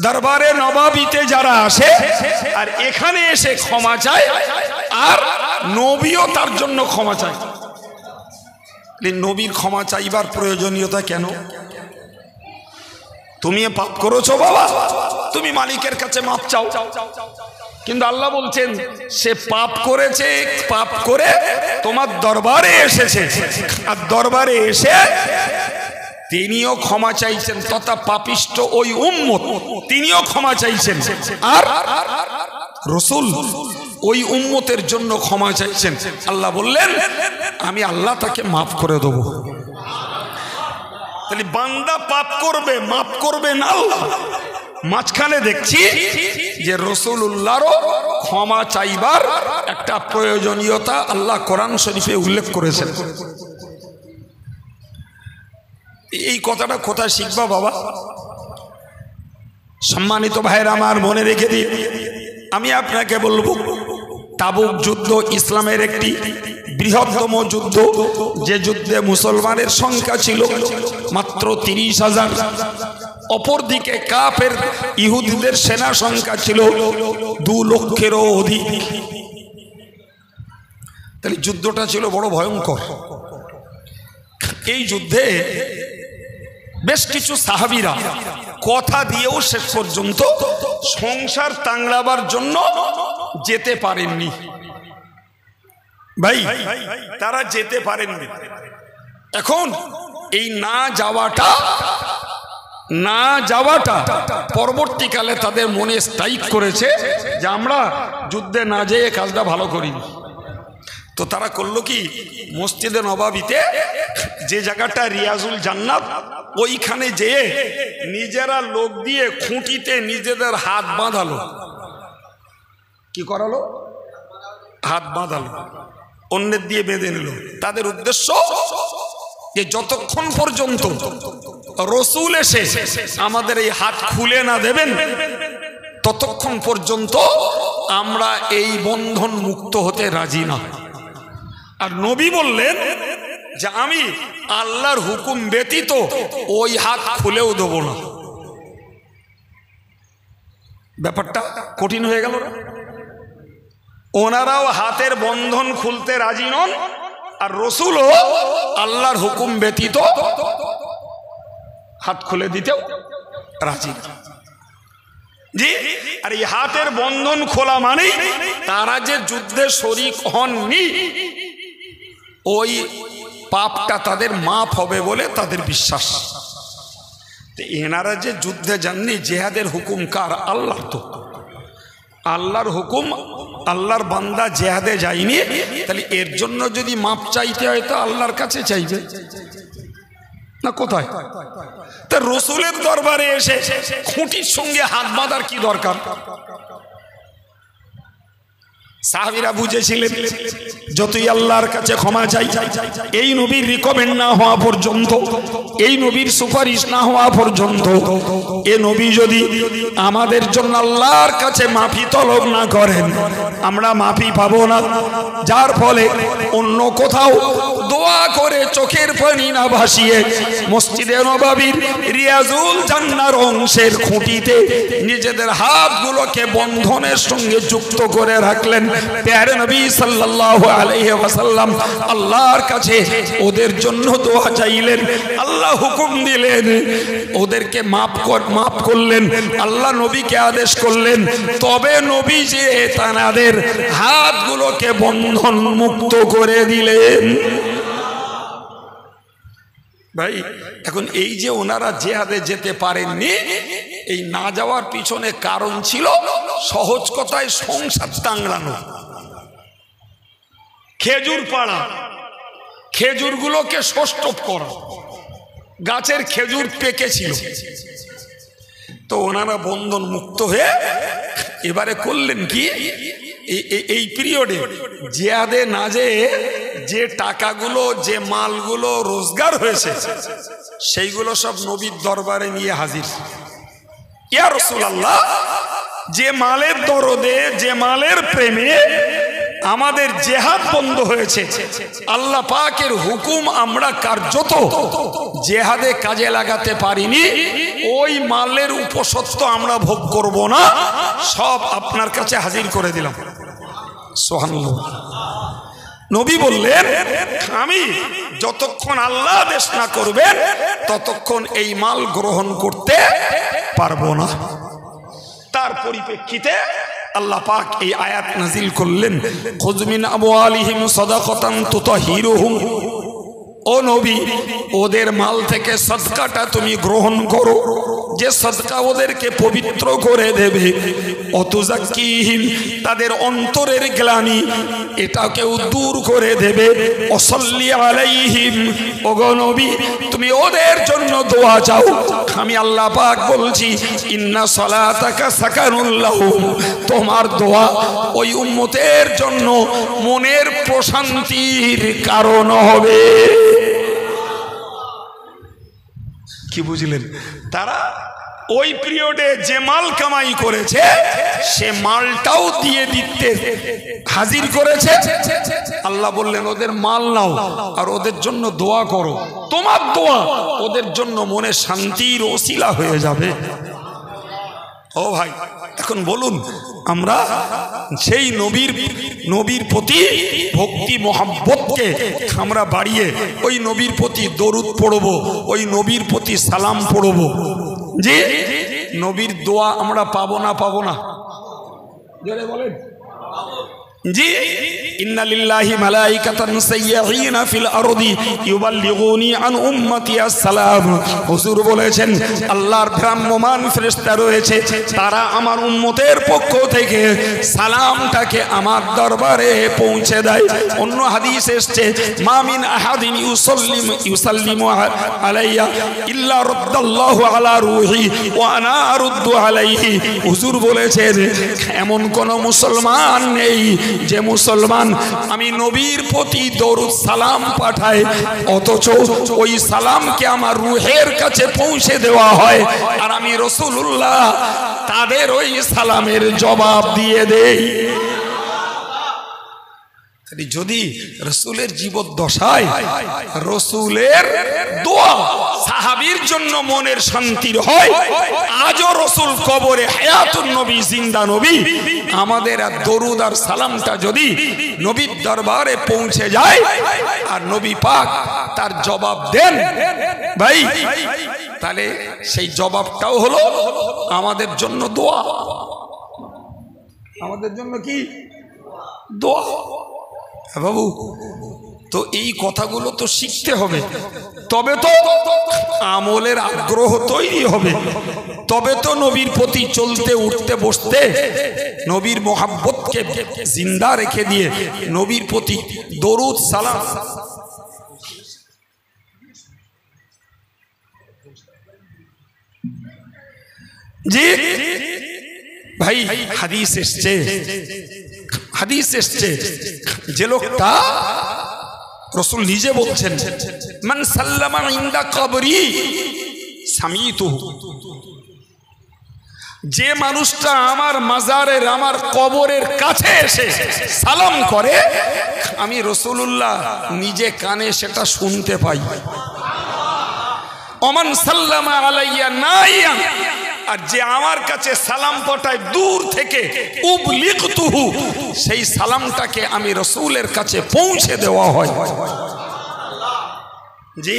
দরবারে নবাবিতে যারা আসে আর এখানে এসে ক্ষমা চায়, আর নবীও তার জন্য ক্ষমা চায়। নবীর ক্ষমা চাইবার প্রয়োজনীয়তা কেন? তুমি পাপ করেছো বাবা, তুমি মালিকের কাছে মাপ চাও, কিন্তু আল্লাহ বলছেন সে পাপ করেছে, পাপ করে তোমার দরবারে এসেছে, আর দরবারে এসে তিনিও ক্ষমা চাইছেন, তথা পাপিষ্ট ওই উম্মত তিনিও ক্ষমা চাইছেন, আর রাসূল ওই উম্মতের জন্য ক্ষমা চাইছেন। আল্লাহ বললেন আমি আল্লাহ তাকে মাফ করে দেব। তাহলে বান্দা পাপ করবে, মাফ করবেন আল্লাহ। মাঝখানে দেখছি যে রাসূলুল্লাহরও ক্ষমা চাইবার একটা প্রয়োজনীয়তা আল্লাহ কোরআন শরীফে উল্লেখ করেছেন। এই কথাটা কোথায় শিখবা বাবা? সম্মানিত ভাইরা আমার, মনে রেখে দিন, আমি আপনাকে বলবো তাবুক যুদ্ধ ইসলামের একটি বৃহত্তম যুদ্ধ, যে যুদ্ধে মুসলমানের সংখ্যা ছিল মাত্র 30,000, অপরদিকে কাফের ইহুদিদের সেনা সংখ্যা ছিল 2 লক্ষেরও অধিক। তাহলে যুদ্ধটা ছিল বড় ভয়ঙ্কর। এই যুদ্ধে বেশ কিছু সাহাবীরা কথা দিয়েও শেষ পর্যন্ত সংসার তাংড়াবার জন্য যেতে পারেননি। ভাই, তারা যেতে পারেননি। এখন এই না যাওয়াটা পরবর্তীকালে তাদের মনে স্ট্রাইক করেছে যে আমরা যুদ্ধে না যেয়ে কাজটা ভালো করিনি। তো তারা করলো কি, মসজিদে নবাবিতে যে জায়গাটা রিয়াজুল জান্নাত, ওইখানে যেয়ে নিজেরা লোক দিয়ে খুঁটিতে নিজেদের হাত বাঁধালো। কি করালো? হাত বাঁধালো, অন্যের দিয়ে বেঁধে নিল। তাদের উদ্দেশ্য যে যতক্ষণ পর্যন্ত রসুল এসে আমাদের এই হাত খুলে না দেবেন ততক্ষণ পর্যন্ত আমরা এই বন্ধন মুক্ত হতে রাজি না। আর নবী বললেন যে আমি আল্লাহর হুকুম ব্যতীত ওই হাত খুলেও দেব না। ব্যাপারটা কঠিন হয়ে গেল না? ওনারাও হাতের বন্ধন খুলতে রাজি নন, আর রসুলও আল্লাহর হুকুম ব্যতীত হাত খুলে দিতেও রাজি না। জি, আর এই হাতের বন্ধন খোলা মানে তারা যে যুদ্ধে শরীক হননি, ওই পাপটা তাদের মাফ হবে বলে তাদের বিশ্বাস। এনারা যে যুদ্ধে যাননি, জেহাদের হুকুম কার? আল্লাহ। তো আল্লাহর হুকুম, আল্লাহর বান্দা জেহাদে যায়নি, তাহলে এর জন্য যদি মাপ চাইতে হয় তো আল্লাহর কাছে চাইবে না, কোথায়? তা রসুলের দরবারে এসে খুঁটির সঙ্গে হাত বাঁধার কি দরকার? সাহাবীরা বুঝেছিলেন যতই আল্লাহর কাছে ক্ষমা চাই, এই নবীর রিকমেন্ড না হওয়া পর্যন্ত, এই নবীর সুপারিশ না হওয়া পর্যন্ত, এ নবী যদি আমাদের জন্য আল্লাহর কাছে মাফি তলব না করেন, আমরা মাফি পাবো না। যার ফলে অন্য কোথাও দোয়া করে চোখের পানি না ভাসিয়ে মসজিদে নববীর রিয়াজুল জান্নার অংশের খুঁটিতে নিজেদের হাতগুলোকে বন্ধনের সঙ্গে যুক্ত করে রাখলেন। প্যারে নবী সাল্লাল্লাহু আলাইহি ওয়াসাল্লাম আল্লাহর কাছে ওদের জন্য দোয়া চাইলেন, আল্লাহ হুকুম দিলেন, ওদেরকে মাফ করলেন, আল্লাহ নবীকে আদেশ করলেন, তবে নবী যে তাদের হাতগুলোকে বন্ধন মুক্ত করে দিলেন। ভাই, এখন এই যে ওনারা জেহাদে যেতে পারেননি, এই না যাওয়ার পিছনে কারণ ছিল সহজ কথায় সংসার টাংড়ানো, খেজুর পাড়া, খেজুরগুলোকে ষষ্ঠপ করা। গাছের খেজুর পেকেছিল, তো ওনারা বন্ধন মুক্ত হয়ে এবারে করলেন কি, এই পিরিয়ডে জিহাদে না যেয়ে যে টাকাগুলো, যে মালগুলো রোজগার হয়েছে সেইগুলো সব নবীর দরবারে নিয়ে হাজির। ইয়া রাসূলুল্লাহ, যে মালের দরদে, যে মালের প্রেমে আমাদের জেহাদ বন্ধ হয়েছে, আল্লাহ পাকের হুকুম আমরা কার্যত জেহাদে কাজে লাগাতে পারিনি, ওই মালের উপসত্ব আমরা ভোগ করব না, সব আপনার কাছে হাজির করে দিলাম। সুবহানাল্লাহ। নবী বললেন আমি যতক্ষণ আল্লাহ আদেশ না করবেন ততক্ষণ এই মাল গ্রহণ করতে পারবো না। তার পরিপ্রেক্ষিতে আল্লাহ পাক এই আয়াত নাজিল করলেন, খুয মিন আমওয়ালিহিম সাদাকাতান তুতাহিরুহুম ও নবী, ওদের মাল থেকে সদকাটা তুমি গ্রহণ করো, যে সদকা ওদেরকে পবিত্র করে দেবে। অতুজাক্কিহিম, তাদের অন্তরের গ্লানি এটাকেও দূর করে দেবে। ওয়াসাল্লি আলাইহিম, ওগো নবী তুমি ওদের জন্য দোয়া চাও। আমি আল্লাহ পাক বলছি, ইন্না সালাতাকা সাকানুল লাহুম, তোমার দোয়া ওই উম্মতের জন্য মনের প্রশান্তির কারণ হবে। কি বুঝলেন? তারা ওই পিরিয়ডে যে মাল কামাই করেছে সে মালটাও দিয়ে দিতে হাজির করেছে। আল্লাহ বললেন ওদের মাল নাও আর ওদের জন্য দোয়া করো, তোমার দোয়া ওদের জন্য মনে শান্তির ওসিলা হয়ে যাবে। ও ভাই, এখন বলুন আমরা সেই নবীর প্রতি ভক্তি মোহাব্বতকে আমরা বাড়িয়ে ওই নবীর প্রতি দরুদ পড়ব, ওই নবীর প্রতি সালাম পড়ব, যে নবীর দোয়া আমরা পাবো না? পাবো না? জোরে বলেন জি। ইন্না লিল্লাহি মালাইকাতান সাইয়্যাহিনা ফিল আরদি ইউবাল্লিগুনি আন উম্মতি আসসালাম। হুজুর বলেছেন আল্লাহর ভ্রাম্যমান ফেরেশতা রয়েছে, তারা আমার উম্মতের পক্ষ থেকে সালামটাকে আমার দরবারে পৌঁছে দেয়। অন্য হাদিস এসেছে, মা মিন আহাদিন ইউসাল্লিমু আলাইয়া ইল্লা রাদ্দাল্লাহু আলা রূহি ওয়া আনা আরুদ্দু আলাইহি। হুজুর বলেছেন এমন কোন মুসলমান নেই যে মুসলমান আমি নবীর প্রতি দরুদ সালাম পাঠায় অথচ ওই সালামকে আমার রূহের কাছে পৌঁছে দেওয়া হয় আর আমি রাসূলুল্লাহ তাদের ওই সালামের জবাব দিয়ে দেই। যদি রসুলের জীবদ্দশায় রসুলের দোয়া সাহাবীর জন্য মনের শান্তির হয়, আজও রসুল কবরে হায়াতুন নবী জিন্দা নবী, আমাদের আর দরুদ আর সালামটা যদি নবীর দরবারে পৌঁছে যায় আর নবী পাক তার জবাব দেন ভাই, তাহলে সেই জবাবটাও হলো আমাদের জন্য দোয়া। আমাদের জন্য কি দোয়া? বাবু, তো এই কথাগুলো তো শিখতে হবে, তবে তো আমলের আগ্রহ তৈরি হবে, তবে তো নবীর প্রতি চলতে উঠতে বসতে নবীর মোহাব্বতকে জিন্দা রেখে দিয়ে নবীর প্রতি দরুদ সালাম। জি ভাই, হাদিস এসছে যে লোকটা রাসূল নিজে বলছেন মান সাল্লামা ইনদা কবরি সামিতুহু, যে মানুষটা আমার মাজারের আমার কবরের কাছে এসে সালাম করে আমি রাসূলুল্লাহ নিজে কানে সেটা শুনতে পাই। ওমান সাল্লামা আলাইয়া নাইয়া, আর যে আমার কাছে সালাম পাঠায় দূর থেকে উবলিগতুহু, সেই সালামটাকে আমি রাসূলের কাছে পৌঁছে দেওয়া হয়। জি,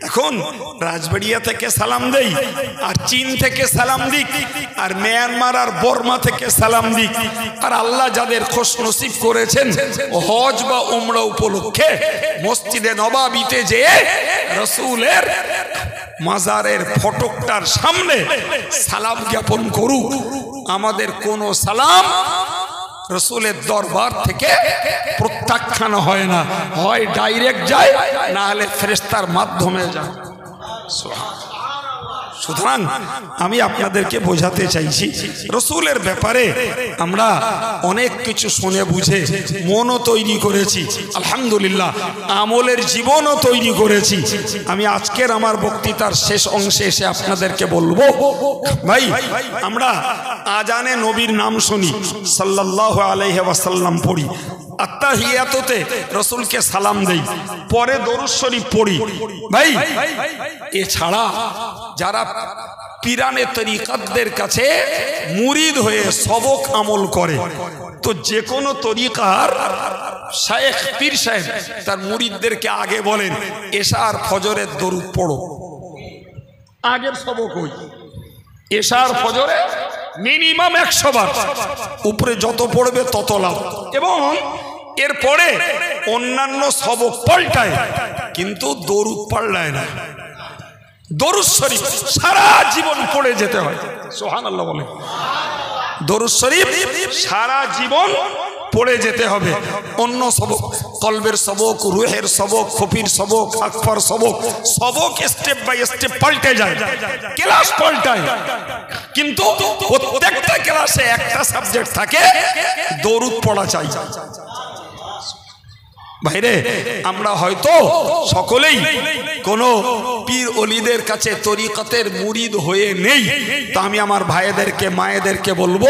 এখন রাজবাড়িয়া থেকে সালাম দেই আর চীন থেকে সালাম দিক আর মিয়ানমার আর বর্মা থেকে সালাম দিক, আর আল্লাহ যাদের খোশ নসিব করেছেন হজ বা উমরা উপলক্ষে মসজিদে নবাবিতে যেয়ে রাসূলের মাজারের ফটকটার সামনে সালাম জ্ঞাপন করুক, আমাদের কোনো সালাম রাসূলের দরবার থেকে প্রত্যাখ্যান হয় না, হয় ডাইরেক্ট যায় না হলে ফেরেশতার মাধ্যমে যায়। সুতরাং আমি আপনাদেরকে বোঝাতে চাইছি রাসূলের ব্যাপারে আমরা অনেক কিছু শুনে বুঝে মনও তৈরি করেছি, আলহামদুলিল্লাহ আমলের জীবনও তৈরি করেছি। আমি আজকের আমার বক্তৃতার শেষ অংশে এসে আপনাদেরকে বলবো ভাই, আমরা আজানে নবীর নাম শুনি, সাল্লাল্লাহু আলাইহি ওয়াসাল্লাম পড়ি, আত্তাহিয়াতুতে রাসূলকে সালাম দেই, পরে দরুদ শরীফ পড়ি ভাই। এছাড়া যারা পীরানে তরিকাতদের কাছে মুরিদ হয়ে সবক আমল করে, তো যে কোনো তরিকার শায়েখ পীর সাহেব তার মুরিদদেরকে আগে বলেন এশা আর ফজরের দরুদ পড়ো, আগের সবক হই এশা আর ফজরে মিনিমাম 100 বার, উপরে যত পড়বে তত লাভ। এবং এরপরে অন্যান্য সবক পাল্টায়, কিন্তু দরুদ পাল্টায় না। দরুদ শরীফ সারা জীবন পড়ে যেতে হয়। সুবহানাল্লাহ বলে। দরুদ শরীফ সারা জীবন পড়ে যেতে হবে। অন্য সবক, কলবের সবক, রুহের সবক, খফির সবক, আকফার সবক, সবক স্টেপ বাই স্টেপ পাল্টে যায়, ক্লাস পাল্টায়, কিন্তু প্রত্যেকটা ক্লাসে একটা সাবজেক্ট থাকে, দরুদ পড়া চাই। ভাইরে, আমরা হয়তো সকলেই কোনো পীর ওলিদের কাছে তরিকতের মুরিদ হয়ে নেই, তা আমি আমার ভাইদেরকে মায়েদেরকে বলবো,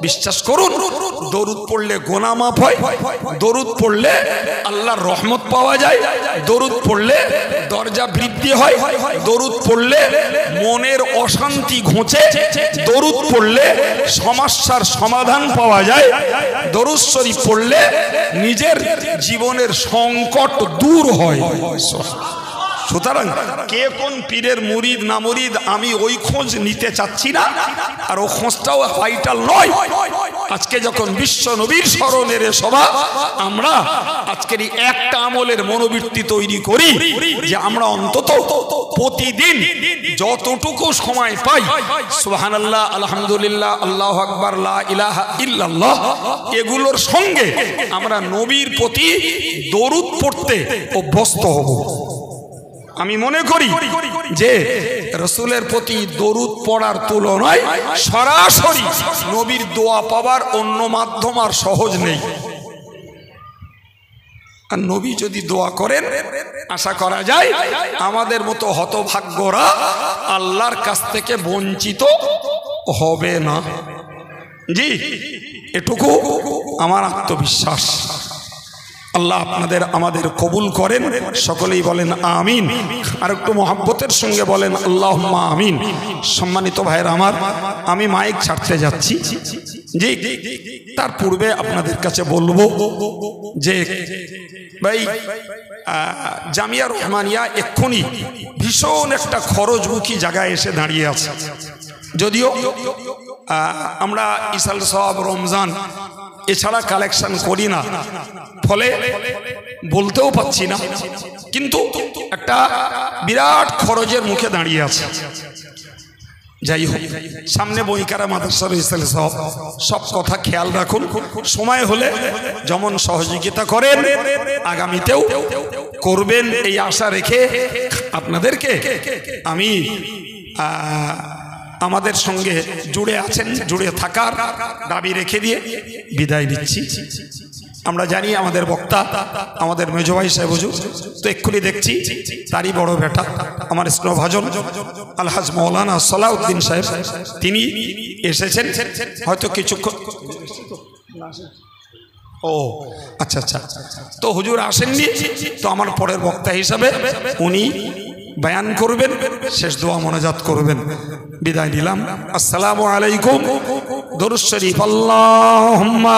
বিশ্বাস করুন, দরুদ পড়লে গুনাহ মাফ হয়, দরুদ পড়লে আল্লাহর রহমত পাওয়া যায়, দরুদ পড়লে দরজা বৃদ্ধি হয়, দরুদ পড়লে মনের অশান্তি ঘুচে, দরুদ পড়লে সমস্যার সমাধান পাওয়া যায়, দরুদ শরীফ পড়লে নিজের জীবনের সংকট দূর হয়। সুতরাং কে কোন পীরের মুরিদ না মুরিদ আমি ওই খোঁজ নিতে চাচ্ছি না, আর ও খোঁজটাও ভাইটাল নয়। আজকে যখন বিশ্ব নবীর স্মরণের সভা, আমরা আজকের একটা আমলের মনোবৃত্তি তৈরি করি যে আমরা অন্তত প্রতিদিন যতটুকু সময় পাই সুবহানাল্লাহ, আলহামদুলিল্লাহ, আল্লাহু আকবার, লা ইলাহা ইল্লাল্লাহ, এগুলোর সঙ্গে আমরা নবীর প্রতি দরুদ পড়তে অভ্যস্ত হব। আমি মনে করি যে রাসূলের প্রতি দরুদ পড়ার তুলনায় সরাসরি নবীর দোয়া পাবার অন্য মাধ্যম আর সহজ নেই। আর নবী যদি দোয়া করেন, আশা করা যায় আমাদের মতো হতভাগ্যরা আল্লাহর কাছ থেকে বঞ্চিত হবে না। জি, এটুকু আমার আত্মবিশ্বাস। আল্লাহ আপনাদের আমাদের কবুল করেন, সকলেই বলেন আমিন। আর একটু মহব্বতের সঙ্গে বলেন আল্লাহুম্মা আমিন। সম্মানিত ভাইরা আমার, আমি মাইক ছাড়তে যাচ্ছি। জি, তার পূর্বে আপনাদের কাছে বলবো যে ভাই, জামিয়া রহমানিয়া এক্ষুনি ভীষণ একটা খরচমুখী জায়গায় এসে দাঁড়িয়ে আছে। যদিও আমরা ইসাল সওয়াব, রমজান এছাড়া কালেকশন করি না, ফলে বলতেও পাচ্ছি না, কিন্তু একটা বিরাট খরচের মুখে দাঁড়িয়ে আছে। যাই হোক, সামনে বইকারা মাদ্রাসার ইসাল সওয়াব, সব কথা খেয়াল রাখুন। সময় হলে যেমন সহযোগিতা করেন, আগামীতেও করবেন এই আশা রেখে আপনাদেরকে আমি আমাদের সঙ্গে জুড়ে আছেন, জুড়ে থাকার দাবি রেখে দিয়ে বিদায় নিচ্ছি। আমরা জানি আমাদের বক্তা আমাদের মেজভাই সাহেব হুজুর, তো এক্ষুনি দেখছি তারই বড় বেটা আমার স্নেহভাজন আলহাজ মৌলানা সালাউদ্দিন সাহেব, তিনি এসেছেন। হয়তো কিছুক্ষণ, ও আচ্ছা আচ্ছা, তো হুজুর আসেননি, তো আমার পরের বক্তা হিসাবে উনি বয়ান করবেন, শেষ দোয়া মোনাজাত করবেন। বিদায় নিলাম। আসসালামু আলাইকুম। দরুদ শরীফ। আল্লাহুম্মা